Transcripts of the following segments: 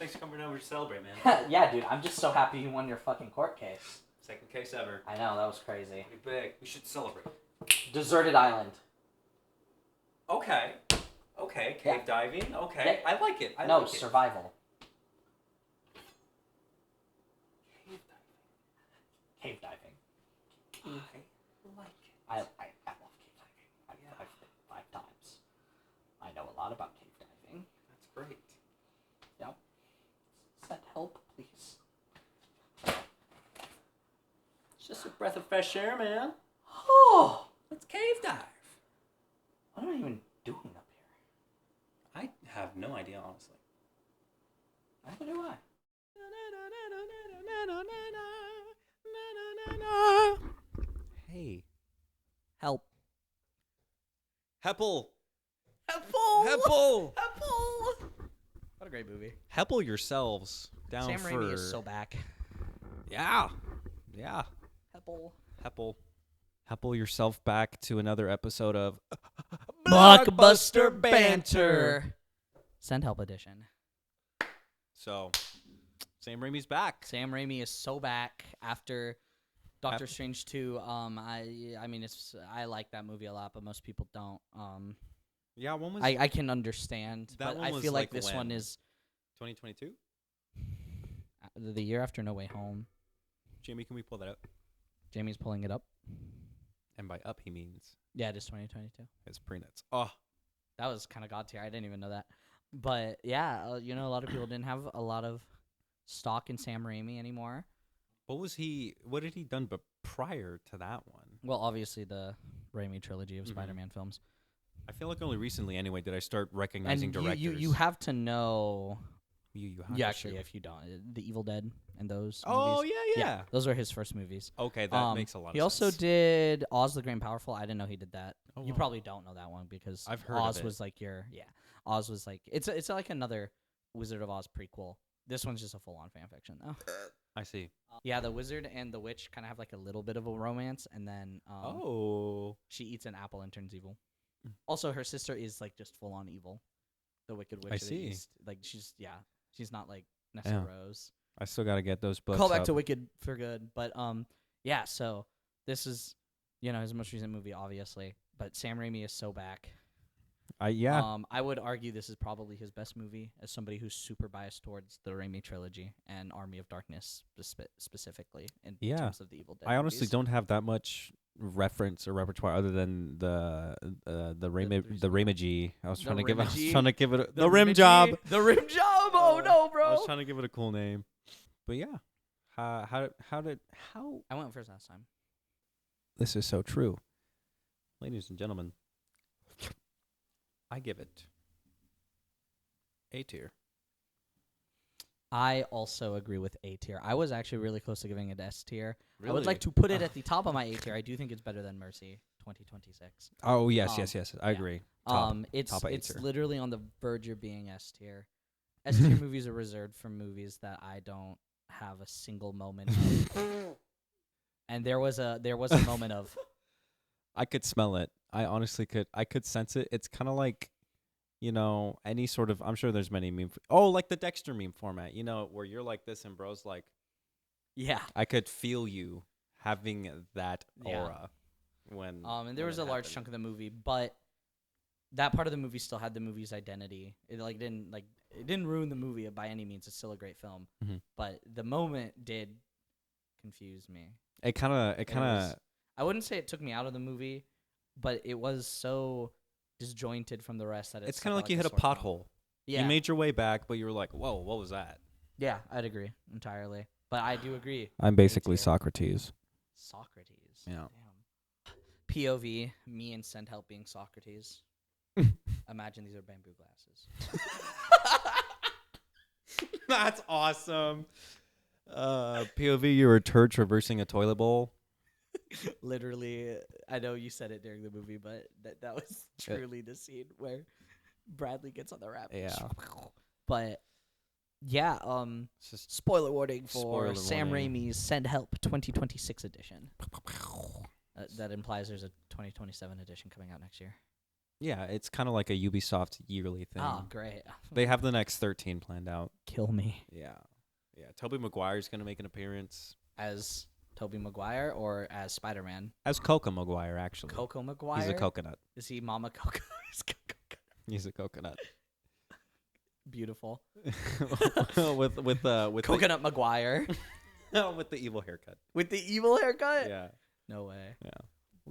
Thanks for coming over to celebrate, man. Yeah, dude, I'm just so happy you won your fucking court case. Second case ever. I know, that was crazy. Pretty big. We should celebrate. Deserted island. Okay. Okay. Cave diving. Okay. Yeah. I like it. No, survival. Cave diving. I like it. I love cave diving. I've been 5 times. I know a lot about cave diving. That's great. Yep. Send help, please. It's just a breath of fresh air, man. Oh! Let's cave dive. What am I even doing up here? I have no idea, honestly. Neither do I. Hey. Help. Heppel. Heppel! Heppel! Heppel! What a great movie. Heppel yourselves down Sam for... Raimi is so back. Yeah. Yeah. Heppel. Heppel. Heppel yourself back to another episode of... Blockbuster Banter. Send Help Edition. So, Sam Raimi's back. Sam Raimi is so back after Doctor Strange 2. I mean, I like that movie a lot, but most people don't. Yeah, one was... I can understand, That but one I was feel like like this when? one is 2022? the year after No Way Home. Jamie, can we pull that up? Jamie's pulling it up. And by up, he means Yeah, it is 2022. it's pre-nuts. Oh, That was kind of god tier. I didn't even know that. But yeah, a lot of people didn't have a lot of stock in Sam Raimi anymore. what did he done but prior to that one? Well, obviously the Raimi trilogy of Mhm. Spider-Man films. I feel like only recently, anyway, did I start recognizing And directors. you have to know. You have Yeah, to actually, shoot. if you don't, The Evil Dead and those. Oh, movies. yeah. Those were his first movies. Okay, that makes a lot of sense. He also did Oz the Great and Powerful. I didn't know he did that. Oh, You wow. probably don't know that one because I've heard of Oz it. was like Oz was like it's like another Wizard of Oz prequel. This one's just a full on fan fiction though. I see. Yeah, the wizard and the witch kind of have like a little bit of a romance, and then she eats an apple and turns evil. Mm. Also, her sister is like just full on evil, the Wicked Witch. I of the see. East. Like she's not like Nessa Yeah. Rose. I still got to get those books Call back up. to Wicked for good, but yeah. So this is his most recent movie, obviously, but Sam Raimi is so back. I would argue this is probably his best movie as somebody who's super biased towards the Raimi trilogy and Army of Darkness specifically in terms of the Evil Dead. I honestly movies. don't have that much reference or repertoire other than the there's Raimi. I was the trying to give it The rim Rimiji- job. The rim job. Oh no, bro. I was trying to give it a cool name, but yeah. How I went first last time. this is so true, ladies and gentlemen. I give it A tier. I also agree with A tier. I was actually really close to giving it S tier. I would Really? like to put it at the top of my A tier. I do think it's better than Mercy 2026. Oh yes, Um, yes. I yeah. agree. It's top of A it's tier. literally on the verge of being S tier. S tier movies are reserved for movies that I don't have a single moment of. And there was a moment of I could smell it. I honestly could. I could sense it. It's kind of like, any sort of. I'm sure there's many meme. Like the Dexter meme format. Where you're like this and bro's like. yeah. I could feel you having that Yeah. aura when. And there was a large chunk of the movie, but that part of the movie still had the movie's identity. It didn't ruin the movie by any means. It's still a great film, Mhm. but the moment did confuse me. It kind of. I wouldn't say it took me out of the movie, but it was so disjointed from the rest that It's kind of like you hit a sore thumb. pothole. Yeah, You made your way back, but you were like, "Whoa, what was that?" yeah, I'd agree entirely. But I do agree. I'm basically tier. Socrates. Socrates. Yeah. Damn. POV, me and Send Help being Socrates. Imagine these are bamboo glasses. That's awesome. POV, you were a turd traversing a toilet bowl. Literally, I know you said it during the movie, but that was truly the scene where Bradley gets on the raft. Yeah. But yeah, It's just spoiler warning for Spoiler Sam warning. Raimi's Send Help 2026 edition. That implies there's a 2027 edition coming out next year. Yeah, it's kind of like a Ubisoft yearly thing. Oh, great. They have the next 13 planned out. Kill me. Yeah. Yeah. Tobey Maguire's going to make an appearance. As Tobey Maguire or as Spider-Man? As Coco Maguire, actually. Coco Maguire? He's a coconut. Is he Mama Coco? He's a coconut. Beautiful. with Coconut Maguire. with the evil haircut. With the evil haircut? Yeah. No way. Yeah.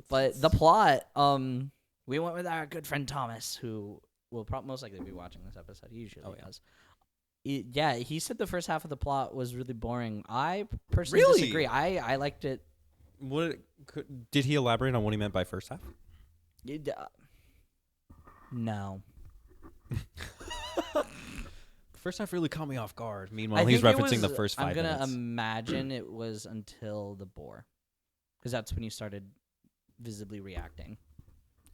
But the plot, we went with our good friend Thomas, who will most likely be watching this episode. He usually does. He said the first half of the plot was really boring. I personally disagree. I liked it. Did he elaborate on what he meant by first half? No. First half really caught me off guard. Meanwhile, he's referencing the first 5 minutes. I'm going to imagine it was until the boar. Because that's when you started visibly reacting.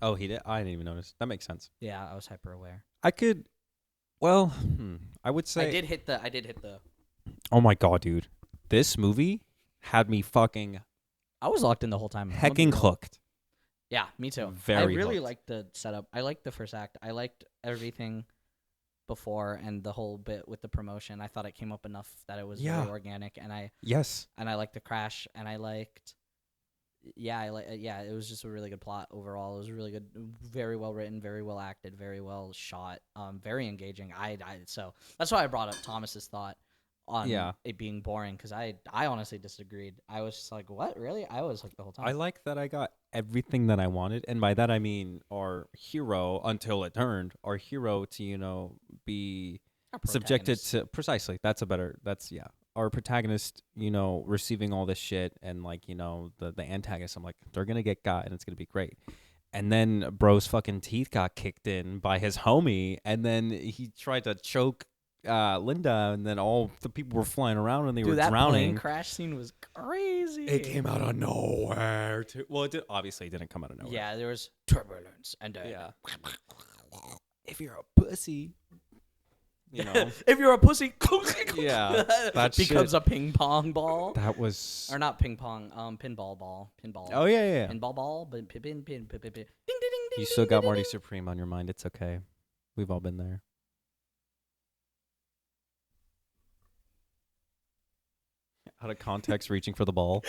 Oh, he did? I didn't even notice. That makes sense. Yeah, I was hyper aware. I could... Well, I would say... I did hit the... Oh my god, dude. This movie had me fucking... I was locked in the whole time. Hecking hooked. Yeah, me too. Very I really hooked. liked the setup. I liked the first act. I liked everything before and the whole bit with the promotion. I thought it came up enough that it was very organic, and I liked the crash, and I liked it was just a really good plot overall. It was really good, very well written, very well acted, very well shot, very engaging. So that's why I brought up Thomas's thought on it being boring, because I honestly disagreed. I was just like, what, really? I was hooked the whole time. I like that I got everything that I wanted, and by that I mean our hero, until it turned, our hero to, be subjected to, precisely, our protagonist, receiving all this shit, and the antagonist, I'm like, they're gonna get got, and it's gonna be great. And then bro's fucking teeth got kicked in by his homie, and then he tried to choke Linda, and then all the people were flying around and they were that drowning. Plane crash scene was crazy. It came out of nowhere. Well, obviously it didn't come out of nowhere. Yeah, there was turbulence and if you're a pussy, if you're a pussy, yeah, that becomes a ping pong ball. That was not ping pong, pinball ball, pinball. Oh yeah. Pinball ball, but pin. Ding, ding, ding, you still got ding, Marty ding. Supreme on your mind. It's okay. We've all been there. Out of context, reaching for the ball.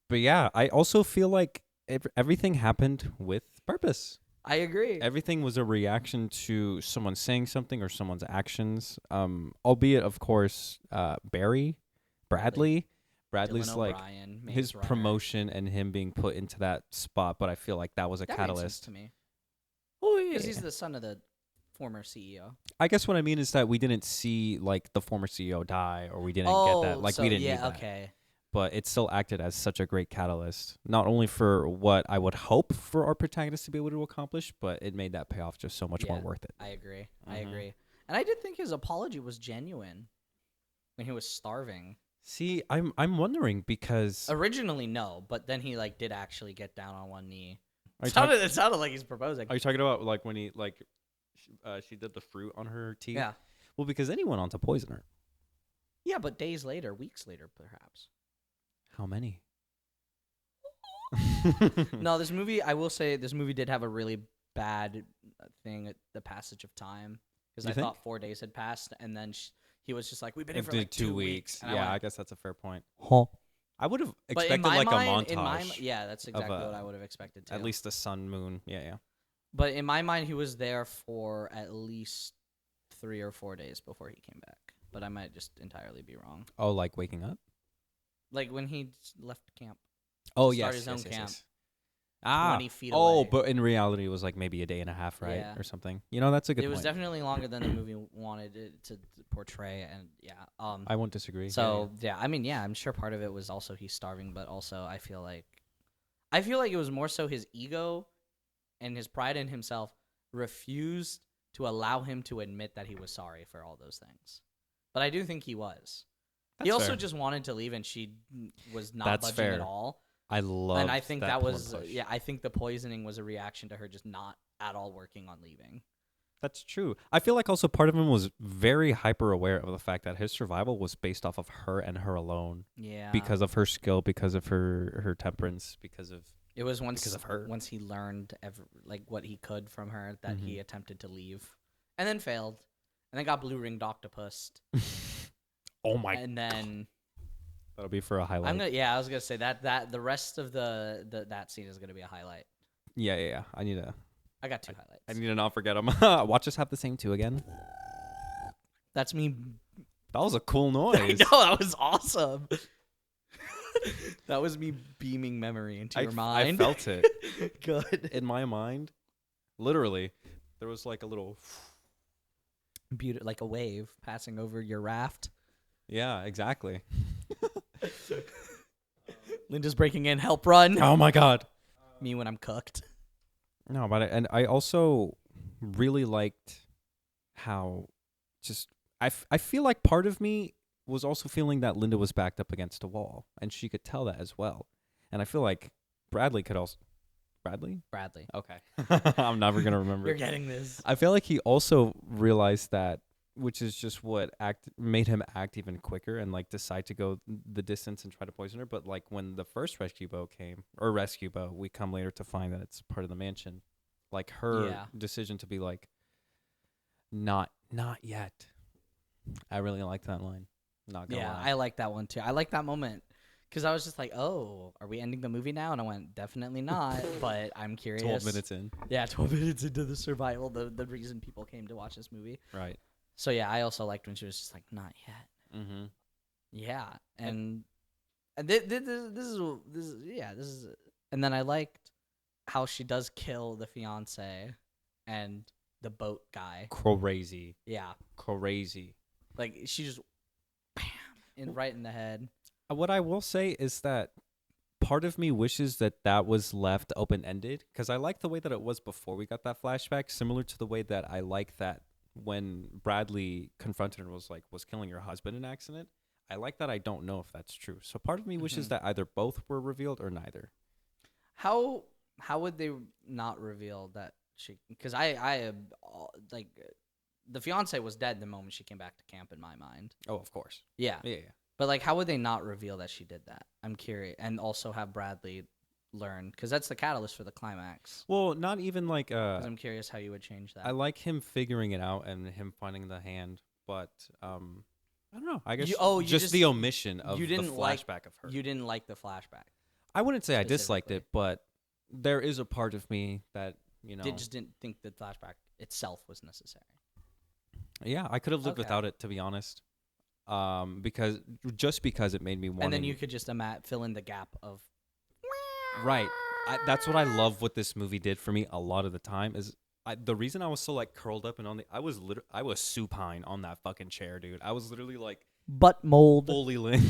But yeah, I also feel like everything happened with purpose. I agree. Everything was a reaction to someone saying something or someone's actions. Albeit, of course, Bradley's Dylan like O'Brien, his Runner. promotion and him being put into that spot. But I feel like that was a That catalyst makes sense to me. Oh yeah, Because he's the son of the former CEO. I guess what I mean is that we didn't see the former CEO die, or we didn't get that. We didn't need that. Okay. But it still acted as such a great catalyst, not only for what I would hope for our protagonist to be able to accomplish, but it made that payoff just so much more worth it. I agree. I agree. And I did think his apology was genuine when he was starving. See, I'm wondering because Originally, no, but then he did actually get down on one knee. It talking sounded like he's proposing. Are you talking about when he she did the fruit on her teeth? Yeah. Well, because then he went on to poison her. Yeah, but days later, weeks later, perhaps. How many? No, this movie, I will say, this movie did have a really bad thing at the passage of time. Because I thought 4 days had passed, and then he was just like, we've been in for 2 weeks. Yeah, I guess that's a fair point. Huh. I would have expected a montage. Yeah, that's exactly what I would have expected too. At least the sun, moon. Yeah. But in my mind, he was there for at least 3 or 4 days before he came back. But I might just entirely be wrong. Oh, like waking up? Like when he left camp. Oh, Start yes. his own camp. 20 feet away. away. But in reality, it was maybe a day and a half, right? Yeah. Or something. That's a good point. It was definitely longer than the movie wanted it to portray. And I won't disagree. So, I'm sure part of it was also he's starving. But also, I feel like it was more so his ego and his pride in himself refused to allow him to admit that he was sorry for all those things. But I do think he was. He also just wanted to leave, and she was not budging at all. I love And I think that was, push. I think the poisoning was a reaction to her just not at all working on leaving. That's true. I feel like also part of him was very hyper aware of the fact that his survival was based off of her and her alone. Yeah. Because of her skill, because of her temperance, because of It was because of her. once he learned like what he could from her that he Mhm. attempted to leave, and then failed, and then got blue ringed octopus, Oh my! and then That'll be for a highlight. I was gonna say that the rest of that scene is gonna be a highlight. Yeah. I got 2 highlights. I need to not forget them. Watch us have the same 2 again. That's me. That was a cool I noise. know, that was awesome. That was me beaming memory into your mind. I felt it Good. in my mind. Literally, there was like a little. Like a wave passing over your raft. Yeah, exactly. Linda's breaking in. Help, run. Oh my god. Me when I'm cooked. No, but I also really liked how just I feel like part of me was also feeling that Linda was backed up against a wall, and she could tell that as well. And I feel like Bradley could also. Bradley? Okay. I'm never going to remember. You're getting this. I feel like he also realized that, which is just what made him act even quicker and like decide to go the distance and try to poison her. But like when the first rescue boat came, we come later to find that it's part of the mansion. Like her decision to be like, not yet. I really like that line. Not gonna lie. I like that one too. I like that moment. Because I was just like, oh, are we ending the movie now? And I went, definitely not, but I'm curious. 12 minutes in. Yeah, 12 minutes into the survival, the reason people came to watch this movie. Right. So, yeah, I also liked when she was just like, not yet. Mm-hmm. Yeah. And this is, and then I liked how she does kill the fiance and the boat guy. Crazy. Yeah. Crazy. Like, she just, bam, right in the head. What I will say is that part of me wishes that was left open-ended, because I like the way that it was before we got that flashback, similar to the way that I like that when Bradley confronted her and was killing her husband in an accident. I like that I don't know if that's true. So part of me wishes that either both were revealed or neither. How would they not reveal that she? Because I like the fiance was dead the moment she came back to camp in my mind. Oh, of course. Yeah. Yeah. But like, how would they not reveal that she did that? I'm curious, and also have Bradley learn, because that's the catalyst for the climax. Well, not even like 'Cause I'm curious how you would change that. I like him figuring it out and him finding the hand, but I don't know. I guess just the omission of the flashback of her. You didn't like the flashback. I wouldn't say I disliked it, but there is a part of me that, just didn't think the flashback itself was necessary. Yeah, I could have lived without it, to be honest. Because it made me want. And then you could just fill in the gap of. Right. That's what I love. What this movie did for me a lot of the time is the reason I was so like curled up and I was supine on that fucking chair, dude. I was literally like butt mold. Fully limp.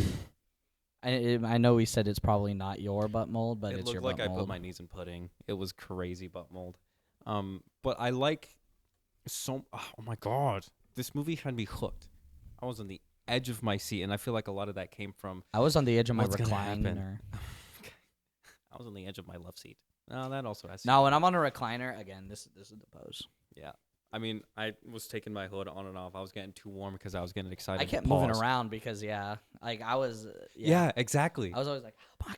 I know we said it's probably not your butt mold, but it's your butt mold. It looked like I put my knees in pudding. It was crazy butt mold. But I like oh my god, this movie had me hooked. I was on the edge of my seat, and I feel like a lot of that came from. I was on the edge of my recliner. I was on the edge of my love seat. No, that also has. No, when I'm on a recliner, again, this is the pose. Yeah. I mean, I was taking my hood on and off. I was getting too warm because I was getting excited. I kept moving around because, like I was. Yeah, exactly. I was always like, oh my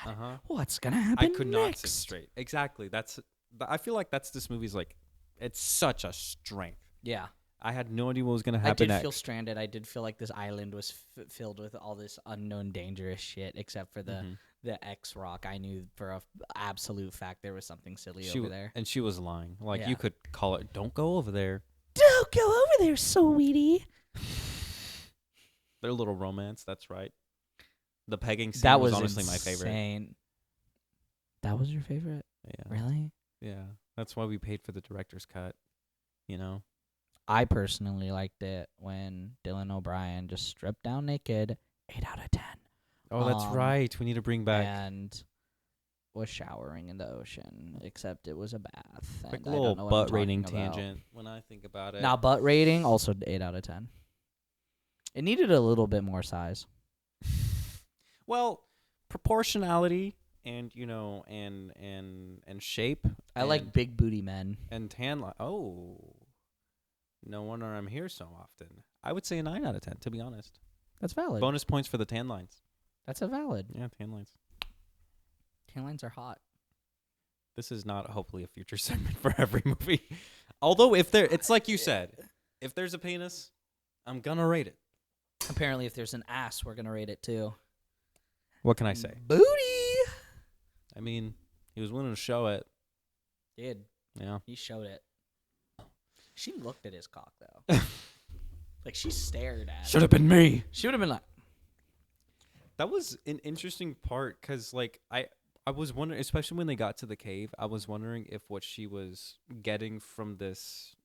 god, what's gonna happen? I could not next? sit straight. Exactly. I feel like that's this movie's like, it's such a strength. Yeah. I had no idea what was gonna happen. I did feel stranded. I did feel like this island was filled with all this unknown, dangerous shit, except for the X rock. I knew for a absolute fact there was something silly over there, and she was lying. Like you could call it, "Don't go over there." Don't go over there, sweetie. Their little romance. That's right. The pegging scene was honestly my favorite. That was your favorite? Yeah. Really? Yeah. That's why we paid for the director's cut. I personally liked it when Dylan O'Brien just stripped down naked, 8 out of 10. Oh, that's right. We need to bring back. And was showering in the ocean, except it was a bath. Quick little butt rating tangent when I think about it. Now, butt rating, also 8 out of 10. It needed a little bit more size. Well, proportionality and, and shape. I like big booty men. And tan line. Oh. No wonder I'm here so often. I would say a 9 out of 10, to be honest. That's valid. Bonus points for the tan lines. That's a valid. Yeah, tan lines. Tan lines are hot. this is not hopefully a future segment for every movie. Although it's like you said, if there's a penis, I'm gonna rate it. Apparently, if there's an ass, we're gonna rate it too. What can I say? Booty. I mean, he was willing to show it. Did. Yeah. He showed it. She looked at his cock though. Like she stared at. Should have been me. She would have been like. That was an interesting part because, like, I was wondering, especially when they got to the cave, I was wondering if what she was getting from this,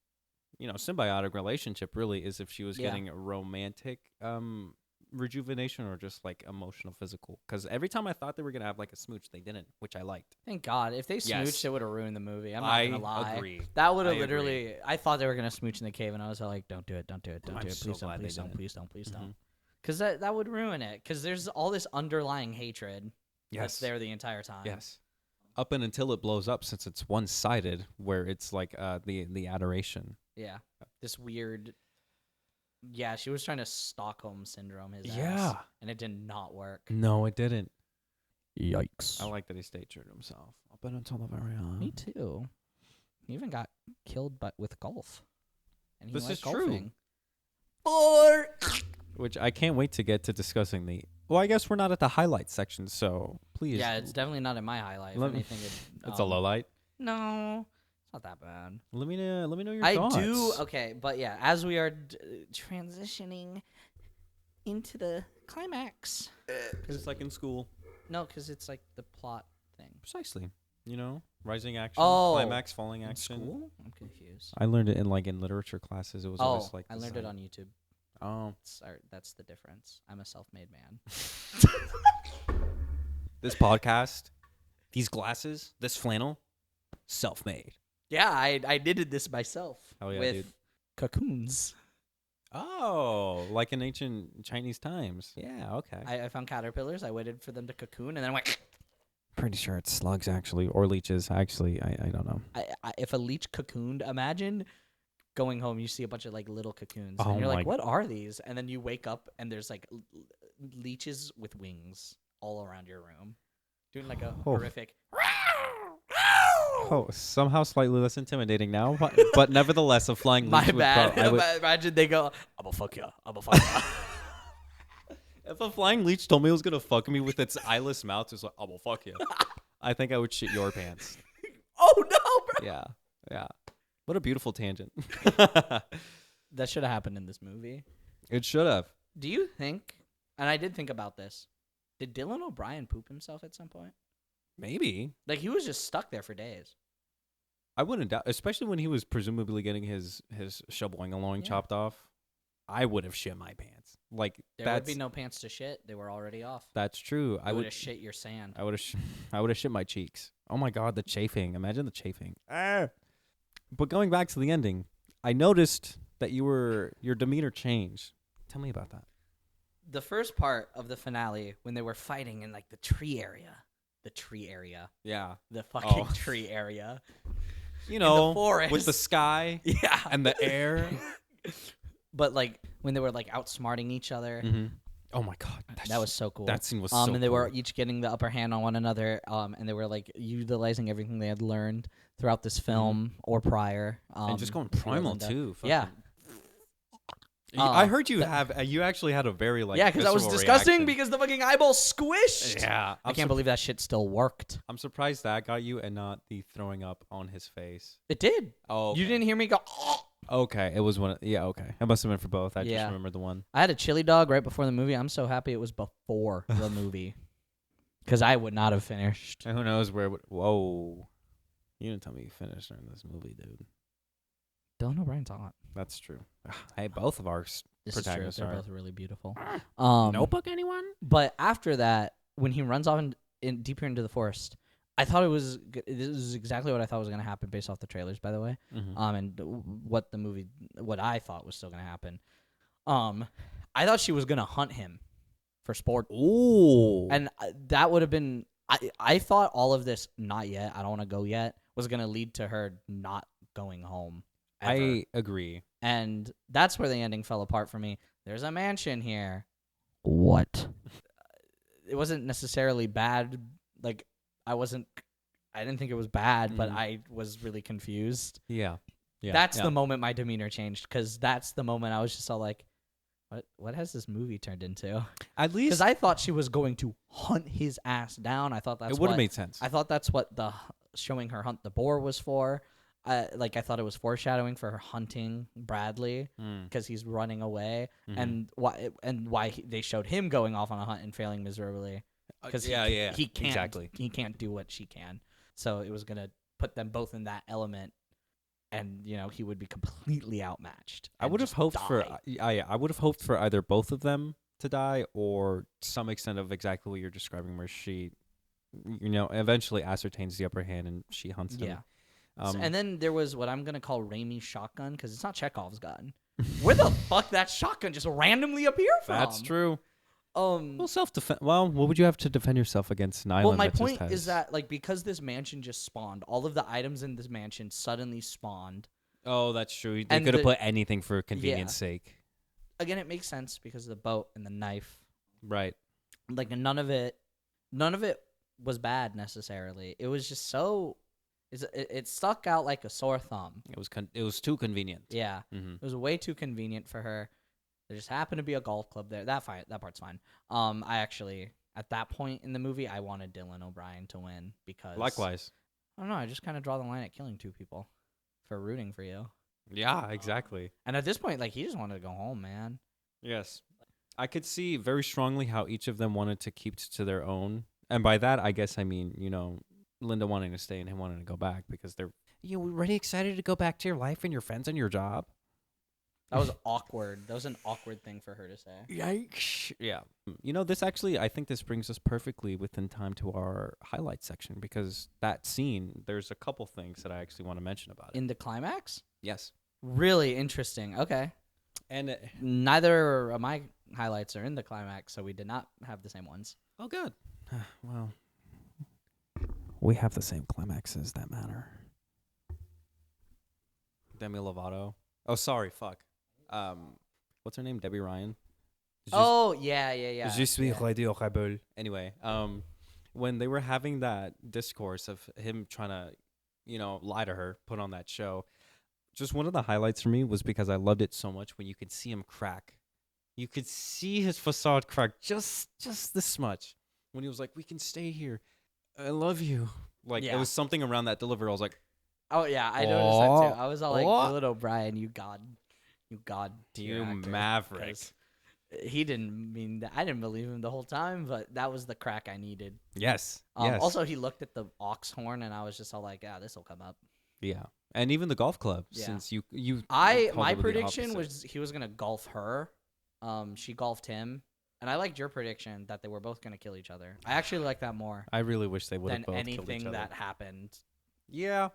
symbiotic relationship really is if she was getting a romantic rejuvenation or just like emotional, physical. Because every time I thought they were gonna have like a smooch, they didn't, which I liked. Thank God. If they smooched, it would have ruined the movie. I'm not gonna lie. Agree. That would have literally. I thought they were gonna smooch in the cave, and I was like, "Don't do it! Don't do it! Don't do it! Please don't! Please don't! Please don't! Please don't!" Because that would ruin it. Because there's all this underlying hatred that's there the entire time. Yes. Up and until it blows up, since it's one-sided, where it's like the adoration. Yeah. This weird. Yeah, she was trying to Stockholm syndrome his Yeah. ass, and it did not work. No, it didn't. Yikes. I like that he stayed true to himself. Up and until the very end. Me too. He even got killed with golf. And he This liked is golfing. true. Which I can't wait to get to discussing the. Well, I guess we're not at the highlights section, so please. Yeah, it's definitely not in my highlight. If anything, it's a low light. No, it's not that bad. Let me know your thoughts. I do. Okay, but yeah, as we are transitioning into the climax, Because it's like in school. No, because it's like the plot thing. Precisely. Rising action, climax, falling action. School? I'm confused. I learned it in literature classes. It was always like. I learned it on YouTube. Oh. That's the difference. I'm a self-made man. This podcast, these glasses, this flannel, self-made. Yeah, I did this myself. Oh yeah, with dude. Cocoons. Oh, like in ancient Chinese times. Yeah, okay. I found caterpillars. I waited for them to cocoon, and then I went. Pretty sure it's slugs, actually, or leeches. Actually, I don't know. If a leech cocooned, imagine going home, you see a bunch of like little cocoons, Oh and you're my like, "What are these?" And then you wake up, and there's like leeches with wings all around your room, doing like a horrific. Oh, somehow slightly less intimidating now, but nevertheless, a flying leech. My bad. Imagine they go, "I'm gonna fuck ya. I'm gonna fuck ya." If a flying leech told me it was gonna fuck me with its eyeless mouth, it's like, "I'm gonna fuck you," I think I would shit your pants. Oh no, bro! Yeah. What a beautiful tangent. That should have happened in this movie. It should have. Do you think? And I did think about this. Did Dylan O'Brien poop himself at some point? Maybe. Like he was just stuck there for days. I wouldn't doubt, especially when he was presumably getting his shoveling chopped off. I would have shit my pants. Like there would be no pants to shit. They were already off. That's true. I would have shit your sand. I would have shit my cheeks. Oh my god, the chafing! Imagine the chafing. But going back to the ending, I noticed that your demeanor changed. Tell me about that. The first part of the finale, when they were fighting in like the tree area. Yeah. The fucking tree area. You know, the forest. With the sky. Yeah. And the air. But like when they were like outsmarting each other. Mm-hmm. Oh my god, that was so cool. That scene was so cool. And they were each getting the upper hand on one another. And they were like utilizing everything they had learned throughout this film or prior. And just going primal too. Yeah. I heard you you actually had a very like because I was disgusting reaction. Because the fucking eyeball squished. Yeah, I can't believe that shit still worked. I'm surprised that got you and not the throwing up on his face. It did. Oh, okay. You didn't hear me go. Okay, it was one. Okay, it must have been for both. I just remember the one. I had a chili dog right before the movie. I'm so happy it was before the movie, because I would not have finished. And who knows where? Whoa, you didn't tell me you finished during this movie, dude. Dylan O'Brien's hot. That's true. Hey, both of our protagonists They're both really beautiful. Notebook, anyone? But after that, when he runs off in deeper into the forest, I thought this is exactly what I thought was going to happen based off the trailers, by the way. Mm-hmm. And what I thought was still going to happen. I thought she was going to hunt him for sport. Ooh. And that would have been, I thought all of this, not yet, I don't want to go yet, was going to lead to her not going home. Ever. I agree. And that's where the ending fell apart for me. There's a mansion here. What? It wasn't necessarily bad. Like, I I didn't think it was bad, but I was really confused. Yeah. That's the moment my demeanor changed, because that's the moment I was just all like, what has this movie turned into? At least because I thought she was going to hunt his ass down. I thought it would have made sense. I thought that's what the showing her hunt the boar was for. I thought it was foreshadowing for her hunting Bradley because he's running away, and why they showed him going off on a hunt and failing miserably because he can't do what she can. So it was gonna put them both in that element, and he would be completely outmatched. I would have hoped for I would have hoped for either both of them to die or some extent of exactly what you're describing, where she, eventually ascertains the upper hand and she hunts him. Yeah. And then there was what I'm going to call Raimi's shotgun, because it's not Chekhov's gun. Where the fuck that shotgun just randomly appear from? That's true. Well, self-defense. Well, what would you have to defend yourself against an island? Well, my point is that, because this mansion just spawned, all of the items in this mansion suddenly spawned. Oh, that's true. They could have put anything for convenience sake. Again, it makes sense because of the boat and the knife. Right. None of it was bad necessarily. It was just so... It stuck out like a sore thumb. It was too convenient. Yeah, It was way too convenient for her. There just happened to be a golf club there. That part's fine. I actually, at that point in the movie, I wanted Dylan O'Brien to win because likewise. I don't know. I just kind of draw the line at killing two people for rooting for you. Yeah, exactly. And at this point, he just wanted to go home, man. Yes, I could see very strongly how each of them wanted to keep to their own, and by that, I guess I mean Linda wanting to stay and him wanting to go back because they're really excited to go back to your life and your friends and your job. That was awkward. That was an awkward thing for her to say. Yikes. Yeah. This actually, I think this brings us perfectly within time to our highlight section, because that scene, there's a couple things that I actually want to mention about it. In the climax? Yes. Really interesting. Okay. And neither of my highlights are in the climax, so we did not have the same ones. Oh, good. Well, we have the same climaxes that matter. Demi Lovato. Oh, sorry, fuck. What's her name? Debbie Ryan. Yeah. Je suis rebelle. Anyway, when they were having that discourse of him trying to, lie to her, put on that show, just one of the highlights for me was because I loved it so much when you could see him crack. You could see his facade crack just this much. When he was like, "We can stay here. I love you." It was something around that delivery. I was like, "Oh yeah, I noticed that too." I was all like, "Dylan O'Brien, you maverick." He didn't mean that. I didn't believe him the whole time, but that was the crack I needed. Yes. Also, he looked at the ox horn, and I was just all like, "Yeah, this will come up." Yeah, and even the golf club. Yeah. Since you my prediction was he was gonna golf her. She golfed him. And I liked your prediction that they were both going to kill each other. I actually like that more. I really wish they would have both killed each other. Than anything that happened. Yeah.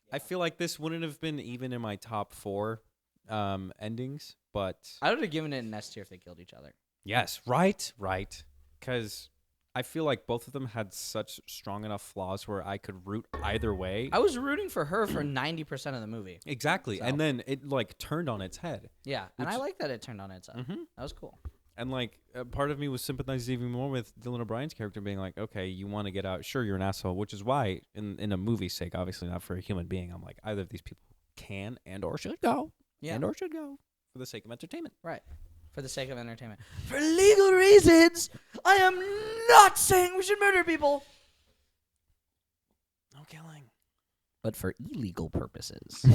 I feel like this wouldn't have been even in my top 4 endings, but... I would have given it an S tier if they killed each other. Yes, right. Because I feel like both of them had such strong enough flaws where I could root either way. I was rooting for her for 90% of the movie. Exactly. So. And then it, turned on its head. Yeah, and I like that it turned on its head. Mm-hmm. That was cool. And, part of me was sympathizing even more with Dylan O'Brien's character being like, okay, you want to get out. Sure, you're an asshole, which is why, in a movie's sake, obviously not for a human being, I'm like, either of these people can and or should go. Yeah. And or should go for the sake of entertainment. Right. For the sake of entertainment. For legal reasons, I am not saying we should murder people. No killing. But for illegal purposes.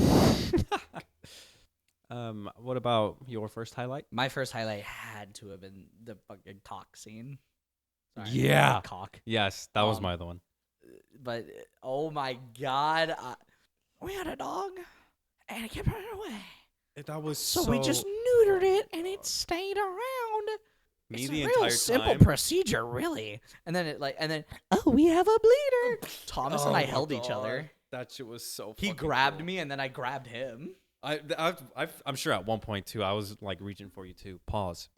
What about your first highlight? My first highlight had to have been the fucking cock scene. Sorry, yeah. Cock. Yes, that was my other one. But, oh my God. We had a dog, and it kept running away. That was so we just neutered it, and it stayed around. Me it's the a entire real simple time. procedure, really. And then, oh, we have a bleeder. Thomas and I held each other. That shit was so He grabbed me, and then I grabbed him. I'm sure at one point too I was reaching for you too. Pause.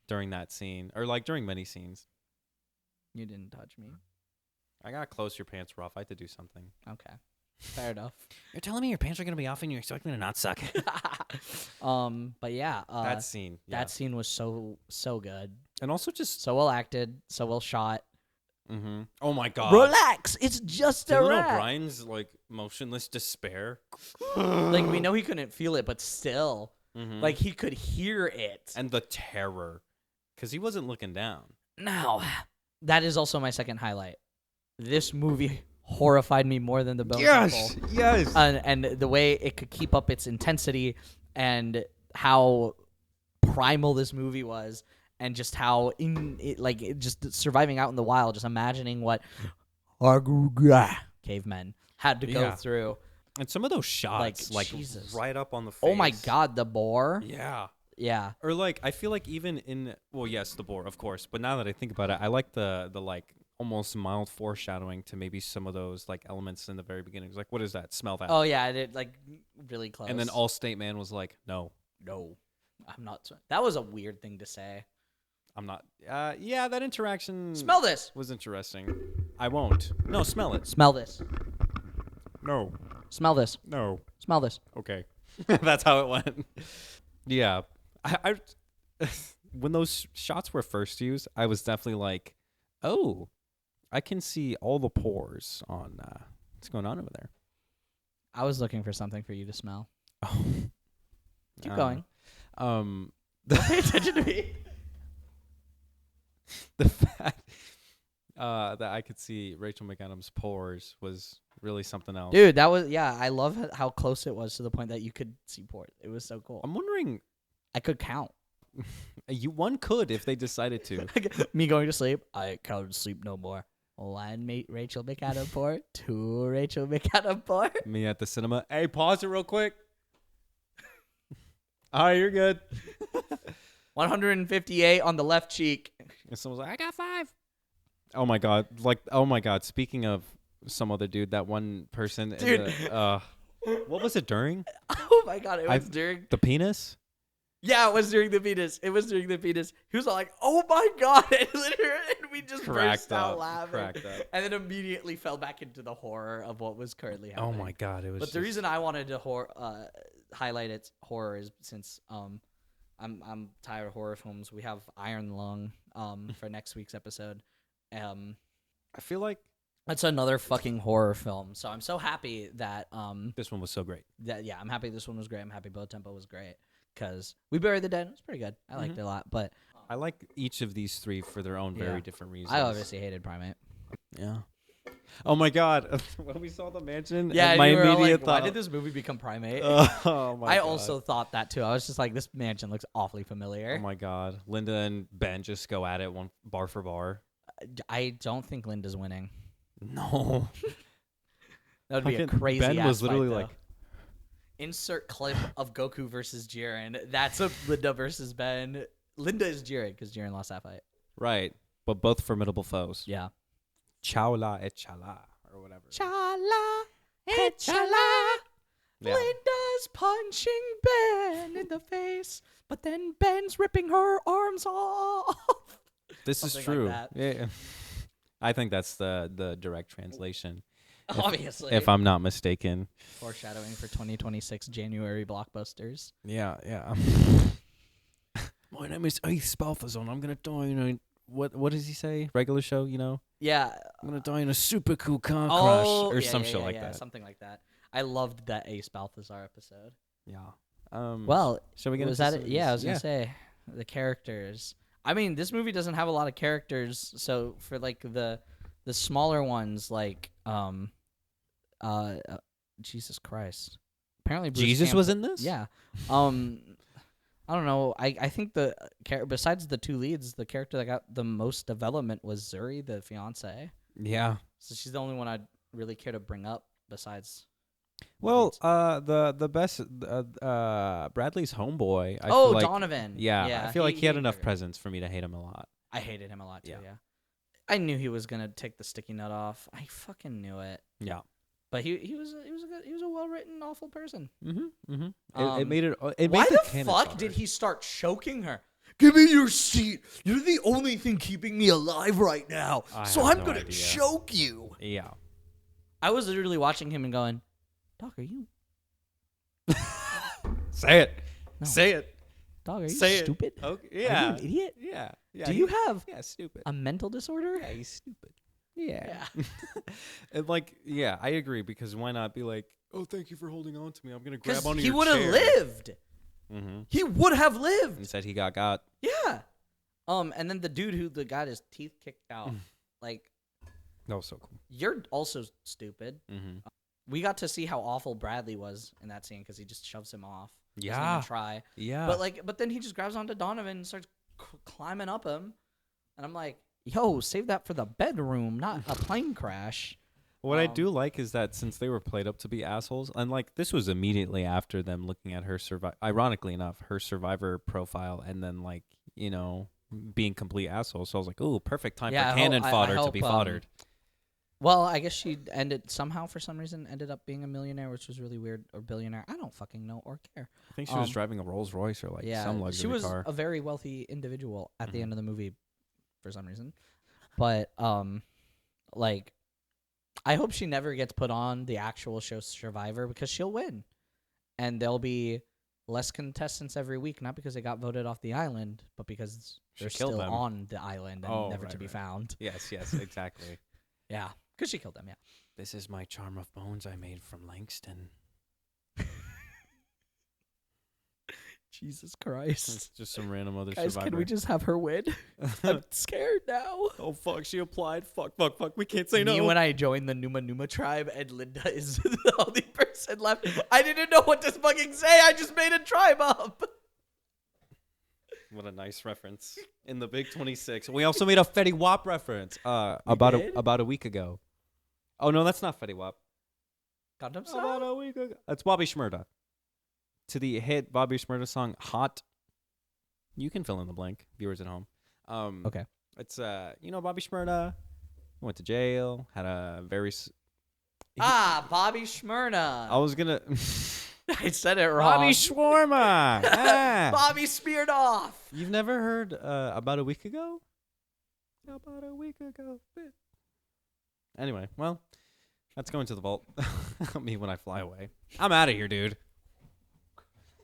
During that scene or during many scenes. You didn't touch me. I got close. Your pants were off. I had to do something. Okay, fair enough. You're telling me your pants are gonna be off and you expect me to not suck? But yeah, that scene. Yeah. That scene was so good, and also just so well acted, so well shot. Mm-hmm. Oh my god. Relax, it's just a Dylan rat. O'Brien's like motionless despair. Like we know he couldn't feel it, but still, like he could hear it. And the terror, because he wasn't looking down. Now, that is also my second highlight. This movie horrified me more than the Bone Temple. Yes. And the way it could keep up its intensity and how primal this movie was, and just how just surviving out in the wild, just imagining what cavemen had to go through. And some of those shots, like Jesus. right up on the face. Oh my god, the boar. Yeah. Or like, I feel like even in, well, yes, the boar, of course. But now that I think about it, I like the like almost mild foreshadowing to maybe some of those like elements in the very beginning. It's like, what is that? Smell that. Oh yeah, it like really close. And then Allstate Man was like, no, I'm not. That was a weird thing to say. I'm not. Yeah, that interaction. Smell this. Was interesting. I won't. No, smell it. Smell this. No. Smell this. No. Smell this. Okay. That's how it went. Yeah. I when those shots were first used, I was definitely like, oh, I can see all the pores on what's going on over there. I was looking for something for you to smell. Oh. Keep going. Don't pay attention to me. The fact that I could see Rachel McAdams' pores was really something else. Dude, that was, I love how close it was to the point that you could see pores. It was so cool. I'm wondering. I could count. One could if they decided to. Me going to sleep, I can't sleep no more. One Rachel McAdams pore, two Rachel McAdams pore. Me at the cinema. Hey, pause it real quick. All right, you're good. 158 on the left cheek. And someone's like, I got 5. Oh my god! Like, oh my god! Speaking of some other dude, that one person. Dude, what was it during? Oh my god! It was during the penis. Yeah, it was during the penis. It was during the penis. He was all like, "Oh my god!" And we just burst out laughing, and then immediately fell back into the horror of what was currently happening. Oh my god! It was. But the reason I wanted to highlight its horror is since I'm tired of horror films. We have Iron Lung for next week's episode. I feel like that's another fucking horror film. So I'm so happy that this one was so great. I'm happy this one was great. I'm happy Blood Temple was great. Because We Buried the Dead was pretty good. I liked it a lot. But I like each of these 3 for their own very different reasons. I obviously hated Primate. Yeah. Oh my god! When we saw the mansion, yeah, my you were immediate like, thought, why did this movie become Primate? Oh my god! I also thought that too. I was just like, this mansion looks awfully familiar. Oh my god! Linda and Ben just go at it one bar for bar. I don't think Linda's winning. No. That would be a crazy. Ben was literally fight, like. Insert clip of Goku versus Jiren. That's a Linda versus Ben. Linda is Jiren because Jiren lost that fight. Right, but both formidable foes. Yeah. Chala et chala, or whatever. Chala et chala. Yeah. Linda's punching Ben in the face, but then Ben's ripping her arms off. This is Something true. like that. Yeah. I think that's the direct translation. Obviously. If I'm not mistaken. Foreshadowing for 2026 January blockbusters. Yeah. My name is Ace Balthazar. I'm going to die in a... What does he say? Regular show, you know? Yeah. I'm going to die in a super cool car crash. Or some shit like that. Something like that. I loved that Ace Balthazar episode. Yeah. Well, shall we get was that it? Yeah, I was going to say. The characters. I mean, this movie doesn't have a lot of characters, so for like the smaller ones, like Jesus Christ. Apparently, Bruce Jesus Campbell was in this? Yeah. I don't know. I think besides the 2 leads, the character that got the most development was Zuri, the fiance. Yeah. So she's the only one I'd really care to bring up besides. Well, the best Bradley's homeboy. I Oh, feel like, Donovan. Yeah, I feel like he had enough presence for me to hate him a lot. I hated him a lot too. Yeah. I knew he was gonna take the sticky nut off. I fucking knew it. Yeah. But he was a well written awful person. It made it. Why the fuck did he start choking her? Give me your seat. You're the only thing keeping me alive right now. So I'm gonna choke you. Yeah. I was literally watching him and going, Doc, are you? Say it. No. Say it. Dog, are you Say stupid? Okay. Yeah. Are you an idiot? Yeah. Do you have stupid. a mental disorder? Yeah, he's stupid. Yeah. And like, yeah, I agree because why not be like, oh, thank you for holding on to me. I'm gonna grab onto your chair. He would have lived. Mm-hmm. He would have lived. Instead, he got. Yeah. And then the dude who got his teeth kicked out, like, That was so cool. you're also stupid. Mm-hmm. We got to see how awful Bradley was in that scene because he just shoves him off. Yeah. Doesn't even try. Yeah. But then he just grabs onto Donovan and starts climbing up him, and I'm like, yo, save that for the bedroom, not a plane crash. What I do like is that since they were played up to be assholes, and like this was immediately after them looking at her ironically enough, her survivor profile, and then like, you know, being complete assholes. So I was like, ooh, perfect time for cannon fodder to be foddered. Well, I guess she somehow for some reason ended up being a millionaire, which was really weird, or billionaire. I don't fucking know or care. I think she was driving a Rolls Royce or like some luxury car. She was a very wealthy individual at the end of the movie for some reason. But like, I hope she never gets put on the actual show Survivor because she'll win. And there'll be less contestants every week, not because they got voted off the island, but because they're still on the island and never to be found. Yes, exactly. Yeah, because she killed them, yeah. This is my charm of bones I made from Langston. Jesus Christ. It's just some random other Guys, survivor. can we just have her win? I'm scared now. Oh, fuck, she applied. Fuck. We can't say no. Me when I joined the Numa Numa tribe and Linda is the only person left. I didn't know what to fucking say. I just made a tribe up. What a nice reference. In the Big 26. We also made a Fetty Wap reference about a week ago. Oh, no, that's not Fetty Wap. Gundam About Style? a week ago. That's Bobby Shmurda. To the hit Bobby Shmurda song, Hot. You can fill in the blank, viewers at home. Okay. It's, you know, Bobby Shmurda went to jail, had a very... Bobby Shmurda. I was going to... I said it wrong. Bobby Shawarma. Bobby speared off. You've never heard About a Week Ago? About a week ago. Anyway, well, that's going to the vault. Me when I fly away. I'm out of here, dude.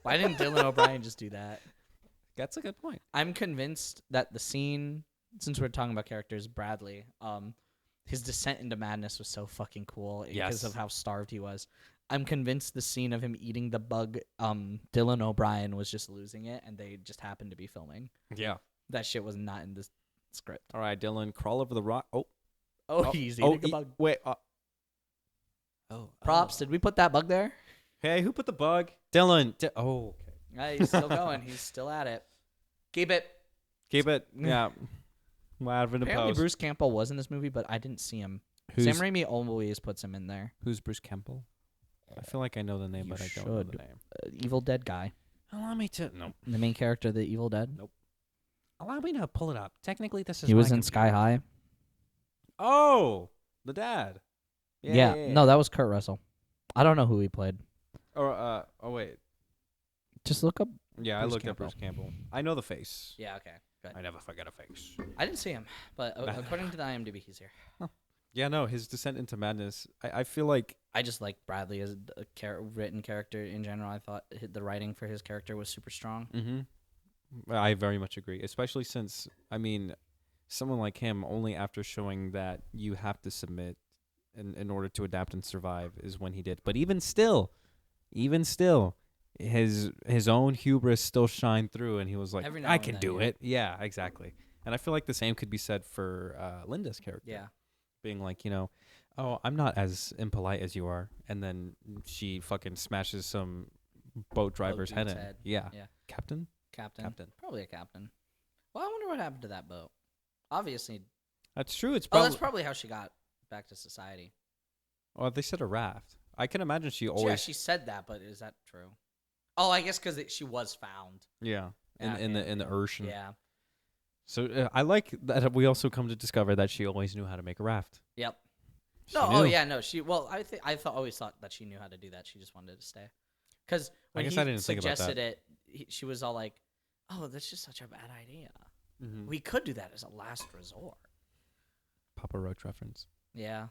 Why didn't Dylan O'Brien just do that? That's a good point. I'm convinced that the scene, since we're talking about characters, Bradley, his descent into madness was so fucking cool because of how starved he was. I'm convinced the scene of him eating the bug, Dylan O'Brien was just losing it, and they just happened to be filming. Yeah. That shit was not in the script. All right, Dylan, crawl over the rock. He's eating a bug. Wait. Props. Did we put that bug there? Hey, who put the bug? Dylan. Okay. He's still going. He's still at it. Keep it. Yeah. Apparently Bruce Campbell was in this movie, but I didn't see him. Sam Raimi always puts him in there. Who's Bruce Campbell? I feel like I know the name, but I don't know the name. Evil Dead guy. Allow me to... No. The main character of the Evil Dead? Nope. Allow me to pull it up. Technically, this is... He was in Sky High. Oh! The dad. Yeah. No, that was Kurt Russell. I don't know who he played. Oh, wait. Just look up... Yeah, I looked up Bruce Campbell. I know the face. Yeah, okay. Good. I never forget a face. I didn't see him, but according to the IMDb, he's here. Oh. Yeah, no, his descent into madness. I feel like... I just like Bradley as a written character in general. I thought the writing for his character was super strong. Mm-hmm. I very much agree, especially since, I mean, someone like him, only after showing that you have to submit in order to adapt and survive is when he did. But even still, his own hubris still shined through, and he was like, I can do it. Yeah, exactly. And I feel like the same could be said for Linda's character. Yeah. Being like, you know, oh, I'm not as impolite as you are. And then she fucking smashes some boat driver's head in. Yeah. Captain? Probably a captain. Well, I wonder what happened to that boat. Obviously. That's true. That's probably how she got back to society. Oh, they said a raft. I can imagine she always... Yeah, she said that, but is that true? Oh, I guess because she was found. Yeah. In the ocean. Yeah. So I like that we also come to discover that she always knew how to make a raft. Yep. She no, knew. oh yeah, no. Always thought that she knew how to do that. She just wanted to stay. Because when I didn't think about suggested that. she was all like, "Oh, that's just such a bad idea. Mm-hmm. We could do that as a last resort." Papa Roach reference. Yeah.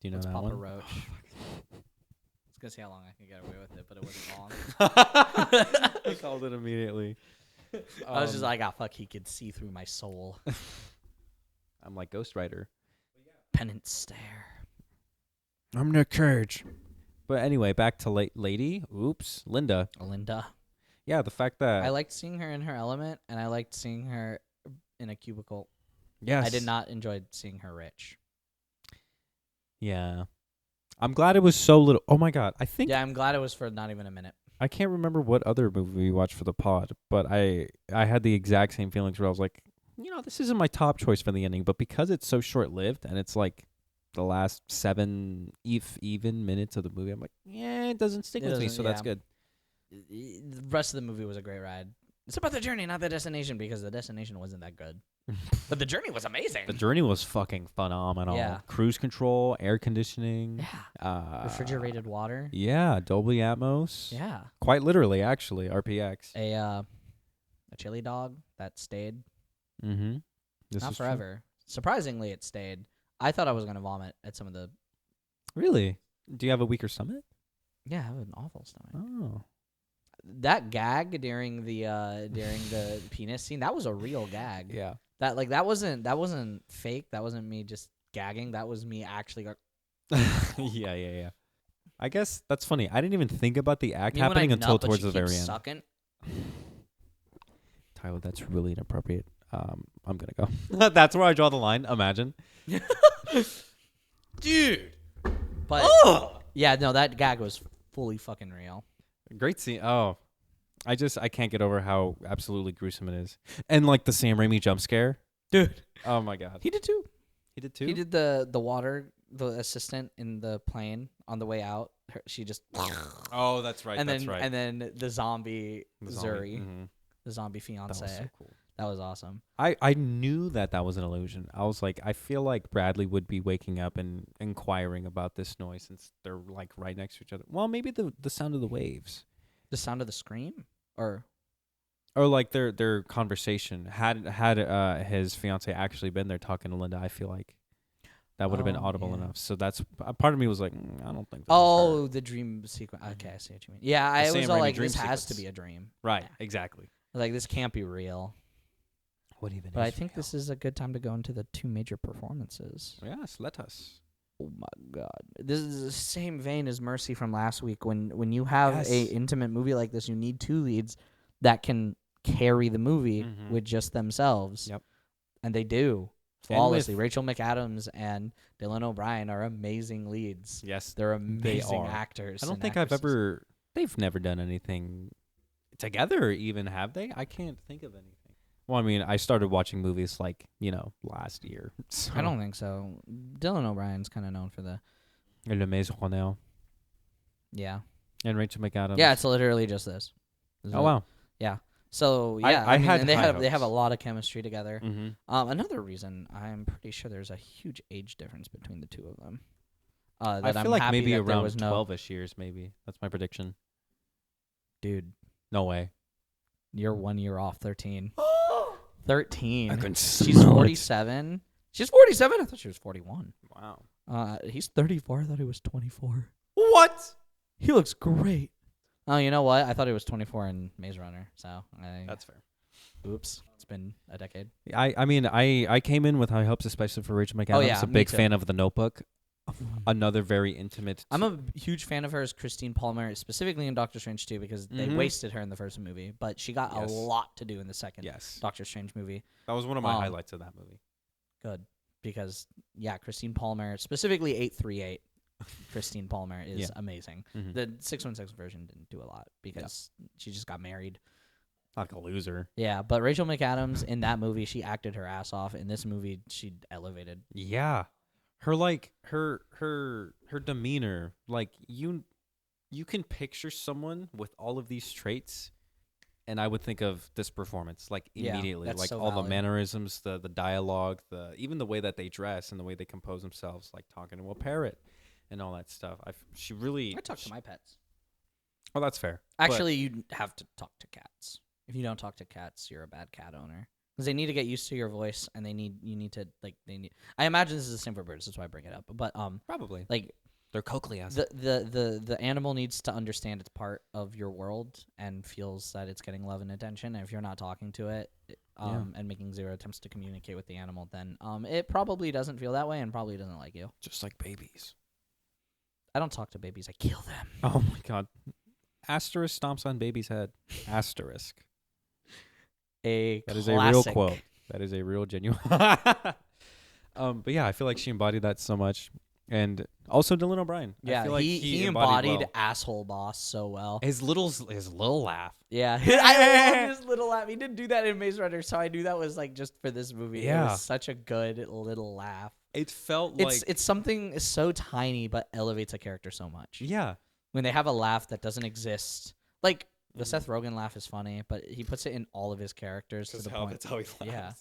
Do you know What's that Papa one? Roach? I was gonna see how long I can get away with it, but it wasn't long. I called it immediately. I was just like, fuck, he could see through my soul. I'm like Ghost Rider. penance stare. I'm Nick Cage. But anyway, back to Lady. Oops, Linda. Linda. Yeah, the fact that I liked seeing her in her element, and I liked seeing her in a cubicle. Yes. I did not enjoy seeing her rich. Yeah. I'm glad it was so little. Oh my god. I think Yeah, I'm glad it was for not even a minute. I can't remember what other movie we watched for the pod, but I had the exact same feelings where I was like, this isn't my top choice for the ending, but because it's so short-lived and it's like the last 7 even minutes of the movie, I'm like, it doesn't stick with me, so that's good. The rest of the movie was a great ride. It's about the journey, not the destination, because the destination wasn't that good. But the journey was amazing. The journey was fucking phenomenal. Yeah. Cruise control, air conditioning. Yeah. Refrigerated water. Yeah, Dolby Atmos. Yeah. Quite literally, actually, RPX. A chili dog that stayed. Mm-hmm. Not forever. True. Surprisingly, it stayed. I thought I was going to vomit at some of the... Really? Do you have a weaker stomach? Yeah, I have an awful stomach. Oh. That gag during the penis scene, that was a real gag. Yeah. That wasn't fake. That wasn't me just gagging. That was me actually going... Yeah. I guess that's funny. I didn't even think about the act happening until towards the very end. Sucking. Tyler, that's really inappropriate. I'm gonna go. That's where I draw the line. Imagine, dude. But yeah, no, that gag was fully fucking real. Great scene. Oh, I can't get over how absolutely gruesome it is, and like the Sam Raimi jump scare, dude. Oh my god. He did too. He did too. He did the water. The assistant in the plane on the way out, she just. Oh, that's right. And that's then right. and then the zombie Zuri, mm-hmm. the zombie fiance. That was so cool. That was awesome. I knew that was an illusion. I was like, I feel like Bradley would be waking up and inquiring about this noise since they're like right next to each other. Well, maybe the sound of the waves. The sound of the scream? Or like their conversation. Had his fiance actually been there talking to Linda, I feel like that would have been audible enough. So that's part of me was like, I don't think. The dream sequence. Okay, I see what you mean. Yeah, I was all like, this has to be a dream. Right, exactly. Like this can't be real. What even? But I think this is a good time to go into the 2 major performances. Yes, let us. Oh my god, this is the same vein as Mercy from last week. When you have a intimate movie like this, you need 2 leads that can carry the movie with just themselves. Yep, and they do flawlessly. Rachel McAdams and Dylan O'Brien are amazing leads. Yes, they're amazing actors. I don't think they've never done anything together, even, have they? I can't think of anything. Well, I mean, I started watching movies like, last year. So. I don't think so. Dylan O'Brien's kind of known for the... Le Maison Ronelle. Yeah. And Rachel McAdams. Yeah, it's literally just this. Wow. Yeah. So, yeah. They have a lot of chemistry together. Mm-hmm. Another reason, I'm pretty sure there's a huge age difference between the 2 of them. I feel like maybe around 12-ish years, maybe. That's my prediction. Dude. No way. You're 1 year off, 13. 13. I couldn't She's 47. She's 47? I thought she was 41. Wow. He's 34. I thought he was 24. What? He looks great. Oh, you know what? I thought he was 24 in Maze Runner. So that's fair. Oops. It's been a decade. I mean, I came in with high hopes, especially for Rachel McAdams. Oh, yeah, I'm a big fan of The Notebook. Another very intimate. I'm a huge fan of hers, Christine Palmer, specifically in Doctor Strange 2, because they wasted her in the first movie, but she got a lot to do in the second Doctor Strange movie. That was one of my highlights of that movie. Good, because Christine Palmer, specifically 838, Christine Palmer is amazing. Mm-hmm. The 616 version didn't do a lot because she just got married. Like a loser. Yeah, but Rachel McAdams in that movie, she acted her ass off. In this movie, she elevated. Yeah. Her her demeanor, like you can picture someone with all of these traits, and I would think of this performance like immediately, like so all the mannerisms, the dialogue, even the way that they dress and the way they compose themselves, like talking to a parrot and all that stuff. I talk to my pets. Oh, that's fair. Actually, you have to talk to cats. If you don't talk to cats, you're a bad cat owner. Because they need to get used to your voice, and I imagine this is the same for birds. That's why I bring it up. But probably like They're cochleas. The animal needs to understand it's part of your world and feels that it's getting love and attention. And if you're not talking to it, and making zero attempts to communicate with the animal, then it probably doesn't feel that way and probably doesn't like you. Just like babies. I don't talk to babies. I kill them. Oh my god. Asterisk stomps on baby's head. Asterisk. That is a real quote. That is a real genuine. But yeah, I feel like she embodied that so much. And also Dylan O'Brien. Yeah, I feel like he embodied asshole boss so well. His little laugh. Yeah, I love his little laugh. He didn't do that in Maze Runner, so I knew that was like just for this movie. Yeah. It was such a good little laugh. It felt like it's something so tiny but elevates a character so much. Yeah. When they have a laugh that doesn't exist, like the Seth Rogen laugh is funny, but he puts it in all of his characters to the point. That's how he laughs. Yeah.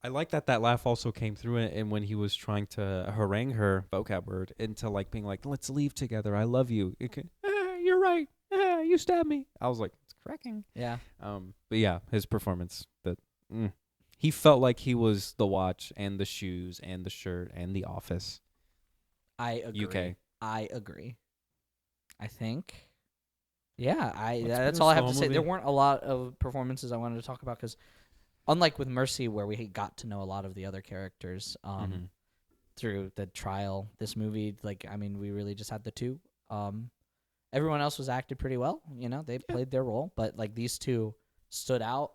I like that laugh also came through it, and when he was trying to harangue her vocab word into like being like, "Let's leave together. I love you." You're right. You stabbed me. I was like, it's cracking. Yeah. But yeah, his performance. He felt like he was the watch and the shoes and the shirt and the office. I agree. UK. I agree. I think. Yeah. That's That's all I have to say. There weren't a lot of performances I wanted to talk about because. Unlike with Mercy, where we got to know a lot of the other characters through the trial, this movie, we really just had the two. Everyone else was acted pretty well. They played their role, but these two stood out.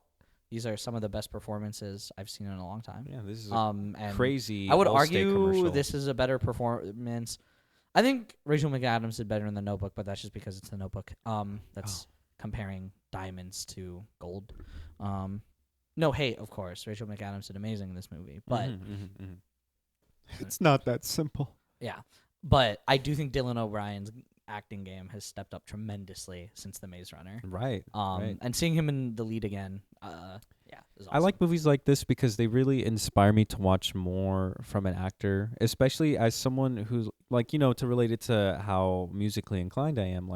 These are some of the best performances I've seen in a long time. Yeah, this is and crazy. I would Allstate argue commercial. this is a better performance. I think Rachel McAdams did better in The Notebook, but that's just because it's The Notebook. That's comparing diamonds to gold. No hate, of course. Rachel McAdams did amazing in this movie, but it's not that simple. Yeah, but I do think Dylan O'Brien's acting game has stepped up tremendously since The Maze Runner. Right. And seeing him in the lead again, is awesome. I like movies like this because they really inspire me to watch more from an actor, especially as someone who's to relate it to how musically inclined I am.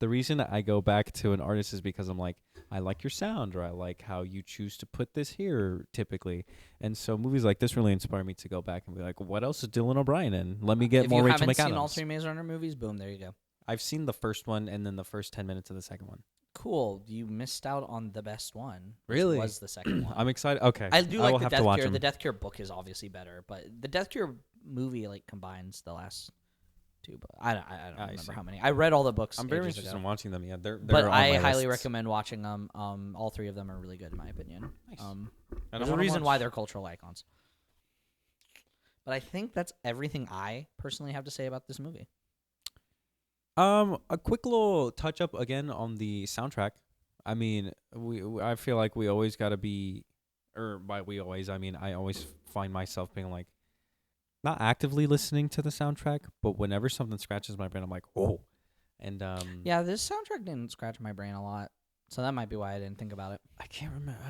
The reason I go back to an artist is because I'm like, I like your sound, or I like how you choose to put this here typically. And so movies like this really inspire me to go back and be like, what else is Dylan O'Brien in? Let me get more Rachel McAdams. If you haven't seen all three Maze Runner movies, boom, there you go. I've seen the first one and then the first 10 minutes of the second one. Cool. You missed out on the best one. Really? Which was the second one. I'm excited. Okay. I do like the Death Cure. Them. The Death Cure book is obviously better, but the Death Cure movie combines the last two. But I don't remember how many. I read all the books. I'm very interested in watching them. Yeah, they're but on I my highly lists. recommend watching them. All three of them are really good in my opinion. Nice. There's a reason why they're cultural icons. But I think that's everything I personally have to say about this movie. A quick little touch up again on the soundtrack. I mean, I feel like we always got to be, or by we always, I mean I always find myself being like, not actively listening to the soundtrack, but whenever something scratches my brain, I'm like, oh. And yeah, this soundtrack didn't scratch my brain a lot, so that might be why I didn't think about it. I can't remember.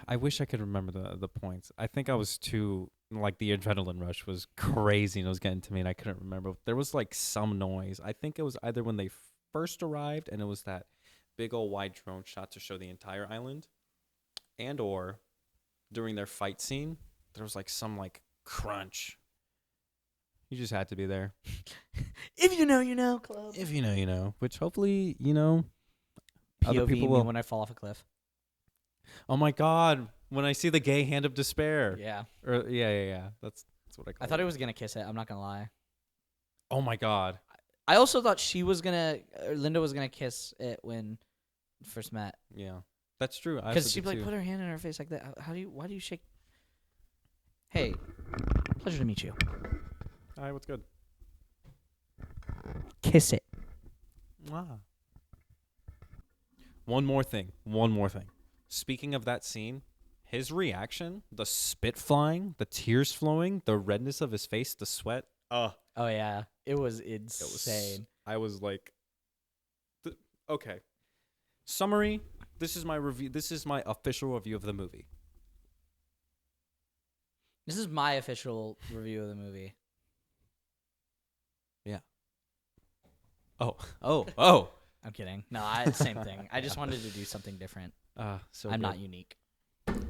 I wish I could remember the points. I think I was too the adrenaline rush was crazy and it was getting to me, and I couldn't remember. There was some noise. I think it was either when they first arrived, and it was that big old wide drone shot to show the entire island, and or during their fight scene, there was some crunch. You just had to be there. If you know, you know, club. If you know, you know. Which hopefully, other POV people me will. when I fall off a cliff. Oh my God! When I see the gay hand of despair. Yeah. Yeah. That's what I call it. I thought it was gonna kiss it. I'm not gonna lie. Oh my God! I also thought Linda was gonna kiss it when first met. Yeah, that's true. Because she put her hand in her face like that. Why do you shake? Hey, pleasure to meet you. Hi, what's good? Kiss it. Ah. One more thing. Speaking of that scene, his reaction, the spit flying, the tears flowing, the redness of his face, the sweat. Oh yeah, it was insane. I was like, okay. Summary. This is my review. This is my official review of the movie. This is my official review of the movie. Yeah. Oh. I'm kidding. No, same thing. I just wanted to do something different. So I'm not unique.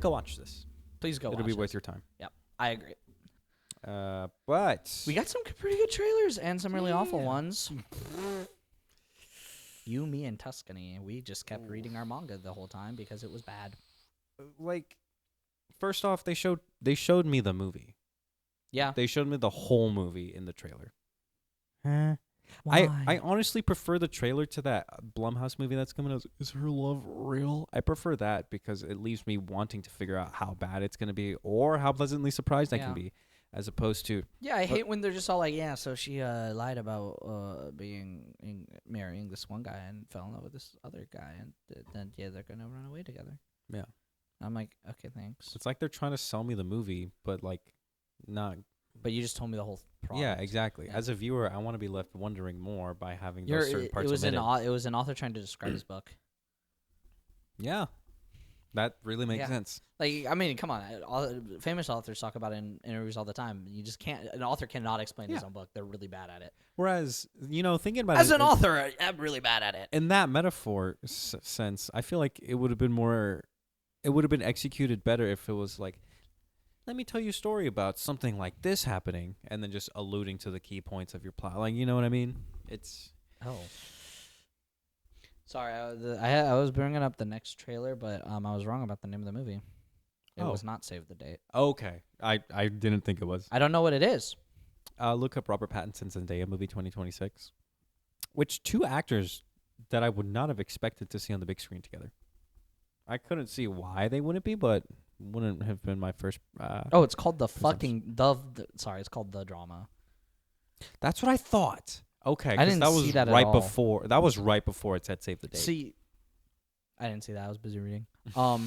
Go watch this. Please go watch It'll be this. worth your time. Yep, I agree. But we got some pretty good trailers and some really awful ones. You, me, and Tuscany. We just kept reading our manga the whole time because it was bad. like, first off, they showed me the movie. Yeah. They showed me the whole movie in the trailer. Why? I honestly prefer the trailer to that Blumhouse movie that's coming out. Is her love real? I prefer that because it leaves me wanting to figure out how bad it's going to be or how pleasantly surprised I can be, as opposed to... Yeah, I hate when they're just all like, yeah, so she lied about marrying this one guy and fell in love with this other guy, and then, yeah, they're going to run away together. Yeah. I'm like, okay, thanks. It's like they're trying to sell me the movie, but, like, not... But you just told me the whole product. Yeah, exactly. Yeah. As a viewer, I want to be left wondering more by having those certain parts it was omitted. it was an author trying to describe his book. Yeah. That really makes sense. Like, I mean, come on. Famous authors talk about it in interviews all the time. You just can't... An author cannot explain his own book. They're really bad at it. Whereas, thinking about As it... an author, I'm really bad at it. In that metaphor sense, I feel like it would have been more... It would have been executed better if it was like, let me tell you a story about something like this happening, and then just alluding to the key points of your plot. Like, you know what I mean? It's... Oh. Sorry, I was bringing up the next trailer, but I was wrong about the name of the movie. It was not Save the Date. Okay. I didn't think it was. I don't know what it is. Look up Robert Pattinson's Zendaya movie 2026, which two actors that I would not have expected to see on the big screen together. I couldn't see why they wouldn't be, but wouldn't have been my first... it's called the fucking... Sorry, it's called The Drama. That's what I thought. Okay, I didn't that was see that at right all. before. That was right before it said Save the Date. See, I didn't see that. I was busy reading. I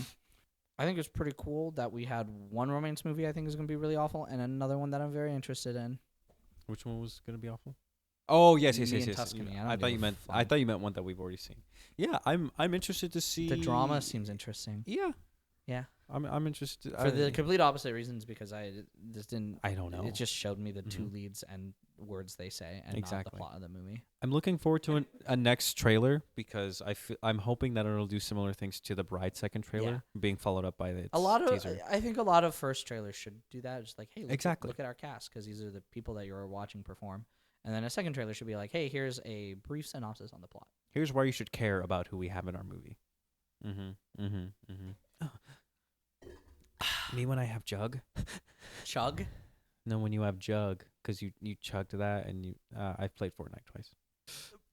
think it's pretty cool that we had one romance movie I think is going to be really awful, and another one that I'm very interested in. Which one was going to be awful? Oh, yes. Me and Tuscany. I thought you meant one that we've already seen. Yeah, I'm interested to see. The drama seems interesting. Yeah. Yeah. I'm interested For the complete opposite reasons, because I don't know. It just showed me the two leads and words they say, and not the plot of the movie. I'm looking forward to a next trailer because I'm hoping that it'll do similar things to the Bride second trailer, being followed up by the teaser. I think a lot of first trailers should do that. Just like, hey, look at our cast, because these are the people that you're watching perform. And then a second trailer should be like, hey, here's a brief synopsis on the plot. Here's why you should care about who we have in our movie. Me when I have Jug. Chug? No, when you have Jug, because you chugged that, and I've played Fortnite twice.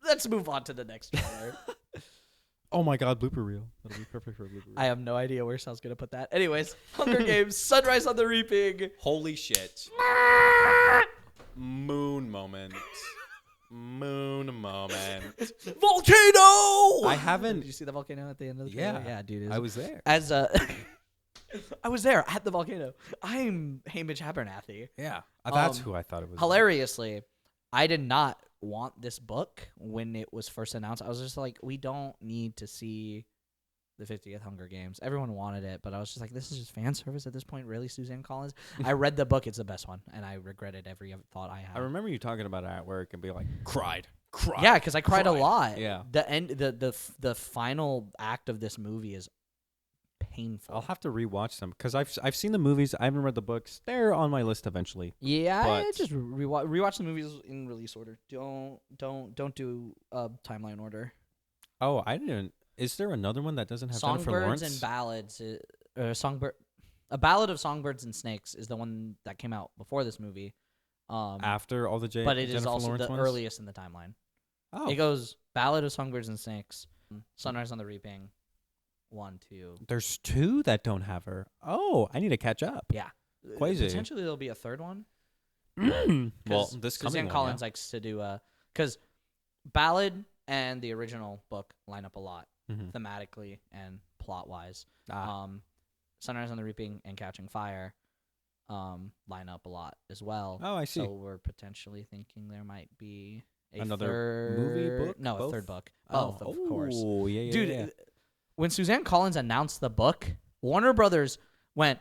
Let's move on to the next trailer. Oh my God, blooper reel. That'll be perfect for a blooper reel. I have no idea where Sal's gonna put that. Anyways, Hunger Games, Sunrise on the Reaping. Holy shit. Moon moment. Moon moment. Volcano! I haven't... Did you see the volcano at the end of the trailer? Yeah, dude. I was there. I was there at the volcano. I'm Hamish Abernathy. Yeah. That's who I thought it was. Hilariously, I did not want this book when it was first announced. I was just like, we don't need to see the 50th Hunger Games. Everyone wanted it, but I was just like, this is just fan service at this point. Really, Suzanne Collins? I read the book. It's the best one, and I regretted every thought I had. I remember you talking about it at work and be like, cried. Yeah, because I cried a lot. Yeah. The final act of this movie is painful. I'll have to rewatch them because I've seen the movies. I haven't read the books. They're on my list eventually. Yeah, I just rewatch the movies in release order. Don't do timeline order. Oh, I didn't. Is there another one that doesn't have Jennifer Lawrence? Songbirds and Ballads. A Ballad of Songbirds and Snakes is the one that came out before this movie. After all the but it Jennifer is also Lawrence the ones? earliest in the timeline. Oh, It goes Ballad of Songbirds and Snakes, Sunrise on the Reaping, 1, 2. there's two that don't have her. Oh, I need to catch up. Yeah. Crazy. Potentially there'll be a third one. Well, this Suzanne coming Collins one, likes to do because Ballad and the original book line up a lot thematically and plot wise. Sunrise on the Reaping and Catching Fire line up a lot as well. Oh, I see. So we're potentially thinking there might be Another movie book? No, Both? a third book. Both, of course. Oh, yeah, Dude, yeah. when Suzanne Collins announced the book, Warner Brothers went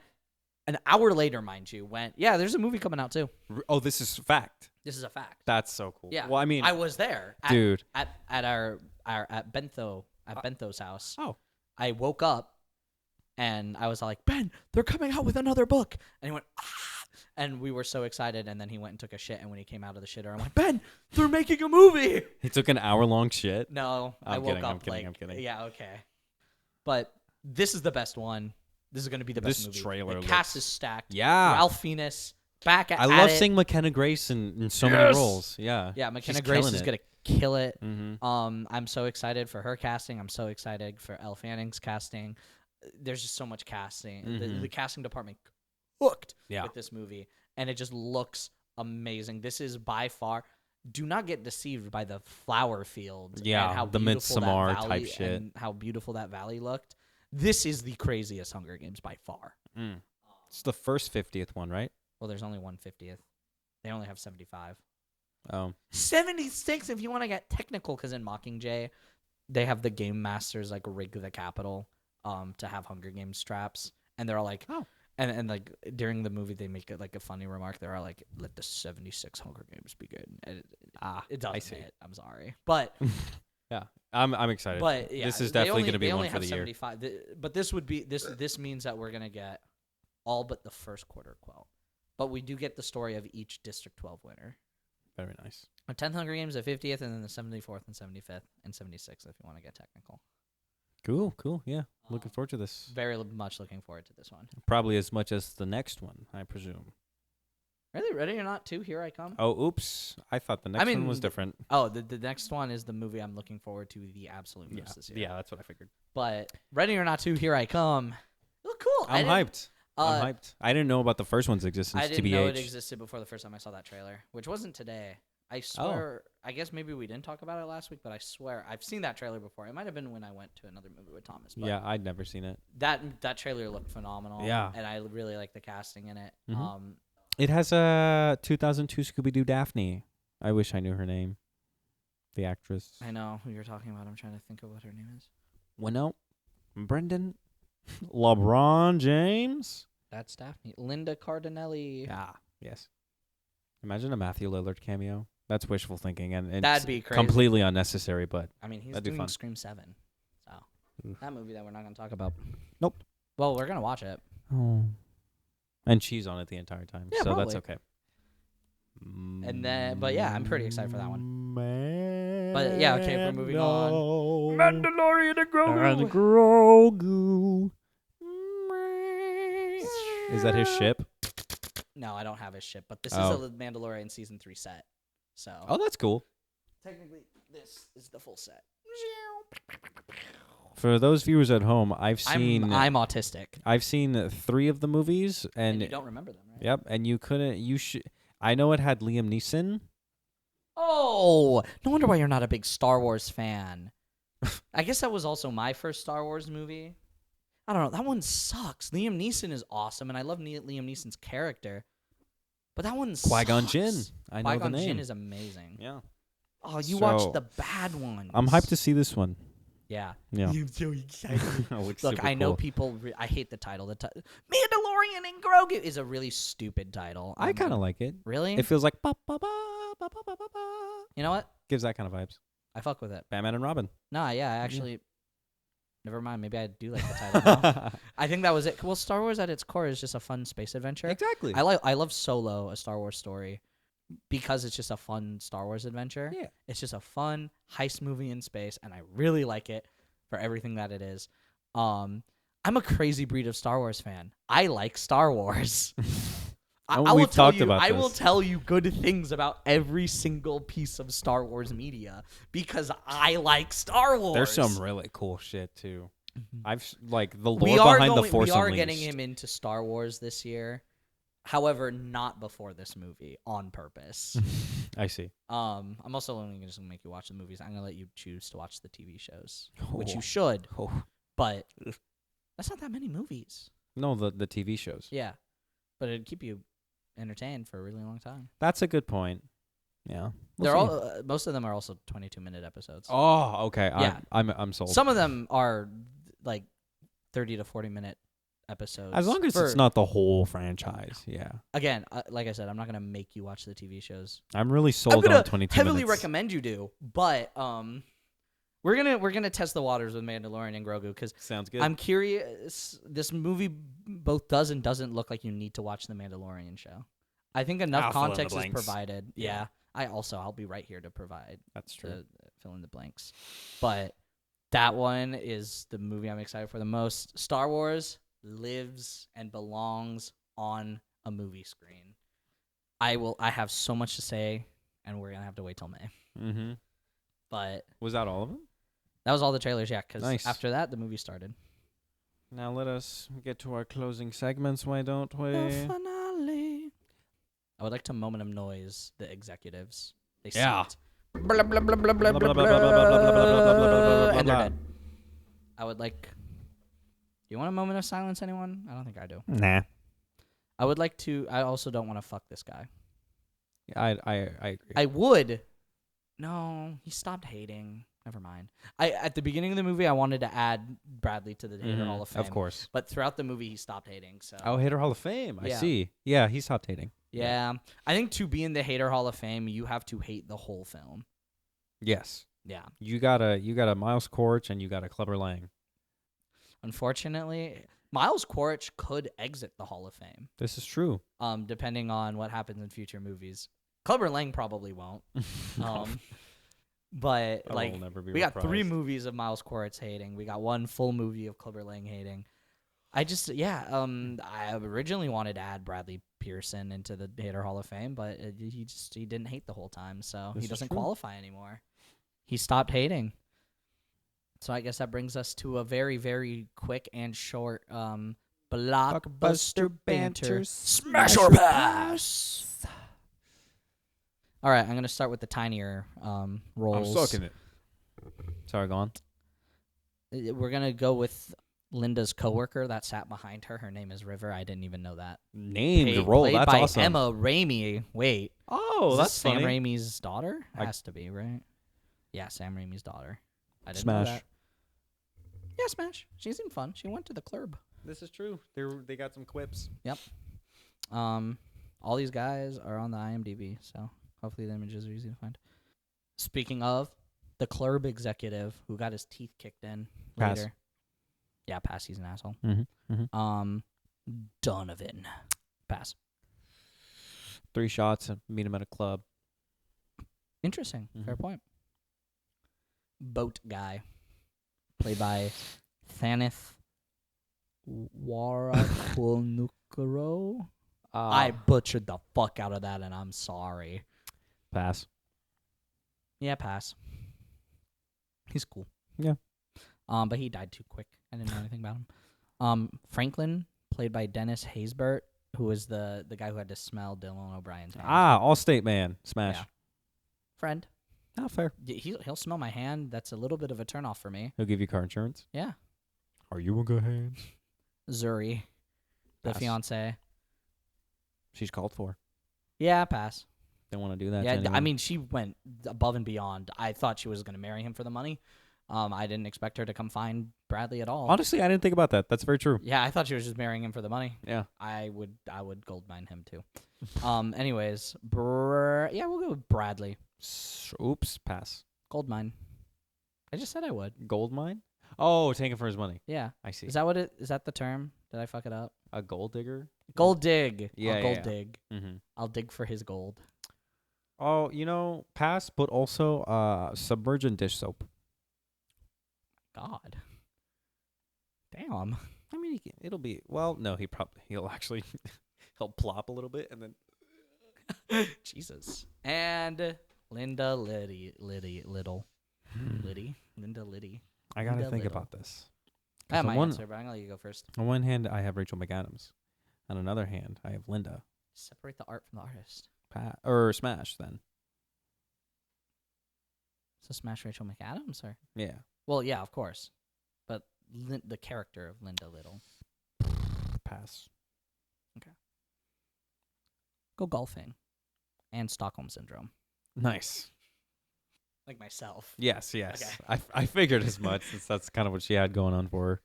an hour later, mind you, went, there's a movie coming out too. Oh, this is fact. This is a fact. That's so cool. Yeah. Well, I mean, I was there, dude, at our at Bentho's house. Oh. I woke up and I was like, Ben, they're coming out with another book, and he went, And we were so excited, and then he went and took a shit, and when he came out of the shitter, I'm like, Ben, they're making a movie! He took an hour-long shit? No, I I'm woke kidding, up I'm kidding, like, I'm kidding. yeah, okay. But this is the best one. This is going to be the best movie. This trailer The cast looks- is stacked. Yeah. Ralph Fiennes, back at I love it. seeing McKenna Grace in so many Yes! roles. Yeah. Yeah, She's McKenna Grace killing is it. going to kill it. Mm-hmm. I'm so excited for her casting. I'm so excited for Elle Fanning's casting. There's just so much casting. The casting department cooked with this movie, and it just looks amazing. This is by far. Do not get deceived by the flower fields. Yeah, and how the beautiful that Midsommar valley type shit. and how beautiful that valley looked. This is the craziest Hunger Games by far. It's the first 50th one, right? Well, there's only 1/50th. They only have 75. Oh. 76 if you want to get technical, because in Mockingjay, they have the game masters like rig the Capitol to have Hunger Games straps, and they're all like, oh, and like during the movie they make it like a funny remark. They're all like, "Let the 76 Hunger Games begin." And it doesn't I see. hit. I'm sorry, but yeah, I'm excited. but yeah, this is they definitely only- going to be they one only for have the year. 75. But this would be this means that we're gonna get all but the first quarter quell, but we do get the story of each District 12 winner. Very nice. A 10th Hunger Games, the 50th, and then the 74th and 75th and 76th if you want to get technical. Cool. Yeah, looking forward to this. Very much looking forward to this one. Probably as much as the next one, I presume. Really? Ready or Not 2, Here I Come? Oh, oops! I thought the next one was different. Oh, the next one is the movie I'm looking forward to the absolute most this year. Yeah, that's what I figured. But Ready or Not 2, Here I Come. Look cool. I'm hyped. I'm hyped. I didn't know about the first one's existence. I didn't TBH. know it existed before the first time I saw that trailer, which wasn't today. I swear, I guess maybe we didn't talk about it last week, but I swear I've seen that trailer before. It might have been when I went to another movie with Thomas. But Yeah, I'd never seen it. that trailer looked phenomenal. Yeah. And I really like the casting in it. Mhm. It has a 2002 Scooby-Doo Daphne. I wish I knew her name. The actress. I know who you're talking about. I'm trying to think of what her name is. Winnow? Brendan? LeBron James? That's Daphne. Linda Cardinelli. Ah, yes. Imagine a Matthew Lillard cameo. That's wishful thinking, and it's That'd be crazy. completely unnecessary, but I mean, he's that'd be doing fun. Scream 7. So, Oof. that movie that we're not going to talk about. Nope. Well, we're going to watch it. Oh. And she's on it the entire time, Yeah, so probably. that's okay. And then, but yeah, I'm pretty excited for that one. Man, But yeah, okay, we're moving on. Mandalorian and Grogu. Is that his ship? No, I don't have his ship, but this Oh. is a Mandalorian Season 3 set. So, Oh, that's cool. technically, this is the full set. For those viewers at home, I've seen I'm autistic. I've seen 3 of the movies, And you don't remember them, right? yep, and you couldn't. You should. I know it had Liam Neeson. Oh, no wonder why you're not a big Star Wars fan. I guess that was also my first Star Wars movie. I don't know. That one sucks. Liam Neeson is awesome, and I love Liam Neeson's character. But that one sucks. Qui-Gon Jinn. I know the Qui-Gon name. Jinn is amazing. Yeah. Oh, you So, watched the bad ones. I'm hyped to see this one. Yeah. Yeah. I'm so excited. Looks Look, super I know cool. people. I hate the title. Mandalorian and Grogu is a really stupid title. I kind of like it. Really. It feels like ba ba ba ba ba ba ba ba. You know what? Gives that kind of vibes. I fuck with it. Batman and Robin. No, yeah, I actually. Never mind. Maybe I do like the title now. I think that was it. Well, Star Wars at its core is just a fun space adventure. Exactly. I love Solo, a Star Wars story, because it's just a fun Star Wars adventure. Yeah. It's just a fun heist movie in space, and I really like it for everything that it is. I'm a crazy breed of Star Wars fan. I like Star Wars. I will we've tell talked you, about I this. will tell you good things about every single piece of Star Wars media because I like Star Wars. There's some really cool shit too. I've like the lore we are behind going, the Force we are Unleashed. getting him into Star Wars this year. However, not before this movie on purpose. I see. I'm also only just gonna make you watch the movies. I'm gonna let you choose to watch the TV shows, which Oh. you should. Oh. But that's not that many movies. No, the TV shows. Yeah, but it'd keep you entertained for a really long time. That's a good point. Yeah. They're We'll see. all most of them are also 22-minute episodes. Oh, okay. Yeah. I'm sold. Some of them are like 30 to 40-minute episodes. As long as it's not the whole franchise. Yeah. Again, like I said, I'm not gonna make you watch the TV shows. I'm really sold I'm gonna on 22 heavily minutes. recommend you do, but We're gonna test the waters with Mandalorian and Grogu because Sounds good. I'm curious. This movie both does and doesn't look like you need to watch the Mandalorian show. I think enough I'll fill in the context is blanks. provided. Yeah. I'll be right here to provide That's true. to fill in the blanks. But that one is the movie I'm excited for the most. Star Wars lives and belongs on a movie screen. I have so much to say, and we're gonna have to wait till May. Mm-hmm. But Was that all of them? that was all the trailers, yeah. Because Nice. after that, the movie started. Now let us get to our closing segments, why don't we? The finale. I would like to momentum noise the executives. They Yeah. sucked. Blah, blah, blah, blah, blah, blah, blah, and they're dead. I would like. Do you want a moment of silence, anyone? I don't think I do. Nah. I would like to. I also don't want to fuck this guy. I agree. I would. No, he stopped hating. Never mind. At the beginning of the movie, I wanted to add Bradley to the Hater Hall of Fame. Of course. But throughout the movie, he stopped hating. So. Oh, Hater Hall of Fame. I Yeah. see. Yeah, he stopped hating. Yeah. I think to be in the Hater Hall of Fame, you have to hate the whole film. Yes. Yeah. You got a Miles Corch and you got a Clubber Lang. Unfortunately, Miles Quaritch could exit the Hall of Fame. This is true. Depending on what happens in future movies. Clubber Lang probably won't. But I like will never be we got 3 reprised. movies of Miles Quaritch hating. We got 1 full movie of Clubber Lang hating. I originally wanted to add Bradley Pearson into the Hater Hall of Fame, but he didn't hate the whole time, so This he is doesn't true. qualify anymore. He stopped hating. So I guess that brings us to a very, very quick and short blockbuster banter. Smash or pass. All right, I'm gonna start with the tinier roles. I'm sucking it. Sorry, go on. We're gonna go with Linda's coworker that sat behind her. Her name is River. I didn't even know that. Named role. Played That's by awesome. Emma Raimi. Wait. Oh, Is that's this Sam funny. Raimi's daughter? Has to be, right? Yeah, Sam Raimi's daughter. I didn't know Smash. that. Yeah, Smash. She seemed fun. She went to the club. This is true. They got some quips. Yep. All these guys are on the IMDb, so hopefully the images are easy to find. Speaking of, the club executive who got his teeth kicked in Pass. later. Yeah, pass. He's an asshole. Mm-hmm. Donovan. Pass. 3 shots and meet him at a club. Interesting. Fair Mhm. point. Boat guy. Played by Thanith Warakulnukaro. I butchered the fuck out of that, and I'm sorry. Pass. Yeah, pass. He's cool. Yeah. But he died too quick. I didn't know anything about him. Franklin, played by Dennis Haysbert, who was the guy who had to smell Dylan O'Brien's hand. Allstate man. Smash. Yeah. Friend. Not fair. He'll smell my hand. That's a little bit of a turnoff for me. He'll give you car insurance. Yeah. Are you in good hands? Zuri, the Pass. fiance. She's called for. Yeah, pass. Didn't want to do that. Yeah, to anyone. I mean, she went above and beyond. I thought she was going to marry him for the money. I didn't expect her to come find Bradley at all. Honestly, I didn't think about that. That's very true. Yeah, I thought she was just marrying him for the money. Yeah. I would gold mine him too. Anyways, yeah, we'll go with Bradley. Oops. Pass. Gold mine. I just said I would. Gold mine? Oh, taking for his money. Yeah. I see. Is that the term? Did I fuck it up? A gold digger? Gold dig. Yeah, I'll gold yeah. dig. Mm-hmm. I'll dig for his gold. Oh, pass, but also submergent dish soap. God. Damn. I mean, it'll be no. He'll actually he'll plop a little bit and then Jesus. And Linda Liddy. Linda Liddy. I gotta Linda think Little. about this. I have on my one- answer, but I'm gonna let you go first. On one hand, I have Rachel McAdams. On another hand, I have Linda. Separate the art from the artist. Or Smash then. So smash Rachel McAdams, or Yeah. well, yeah, of course, but the character of Linda Little. Pass. Go golfing, and Stockholm syndrome, Nice. like myself. Yes. Okay. I figured as much since that's kind of what she had going on for her.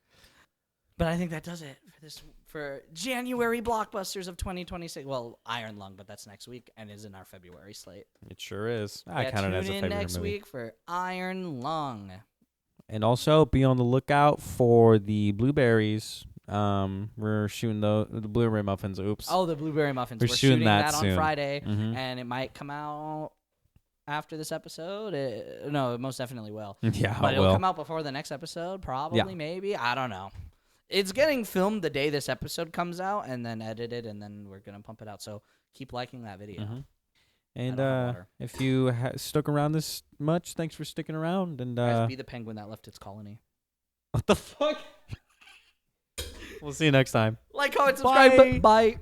But I think that does it for January blockbusters of 2026. Well, Iron Lung, but that's next week and is in our February slate. It sure is. Yeah, I counted it as a tune in favorite next movie. week for Iron Lung. And also be on the lookout for the blueberries. We're shooting the blueberry muffins. Oops. Oh, the blueberry muffins. We're shooting that on soon. Friday, Mhm. and it might come out after this episode. No, it most definitely will. Yeah, But it it'll will. come out before the next episode, probably, maybe. I don't know. It's getting filmed the day this episode comes out, and then edited, and then we're gonna pump it out. So keep liking that video. Mhm. I And don't have water. if you stuck around this much, thanks for sticking around. And Guys, be the penguin that left its colony. what the fuck? We'll see you next time. Like, comment, subscribe. Bye.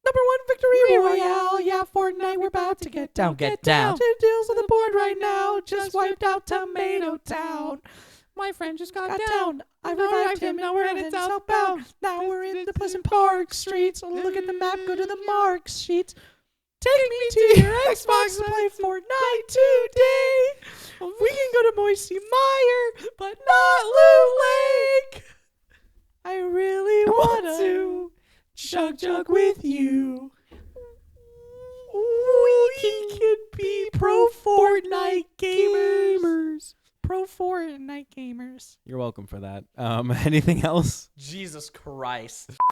Number 1 victory royale. Yeah, Fortnite, we're about to get down. Get down. 2 deals on the board right now. Just wiped out Tomato Town. My friend just got down. I revived him. Now we're headed southbound. Now we're in the Pleasant Park streets. Look at the map. Go to the mark sheet. Take me to your Xbox and play Fortnite today. We can go to Moisty Mire, but not Loot Lake. I really want to chug with you. We can be pro Fortnite gamers. Pro Fortnite gamers. You're welcome for that. Anything else? Jesus Christ.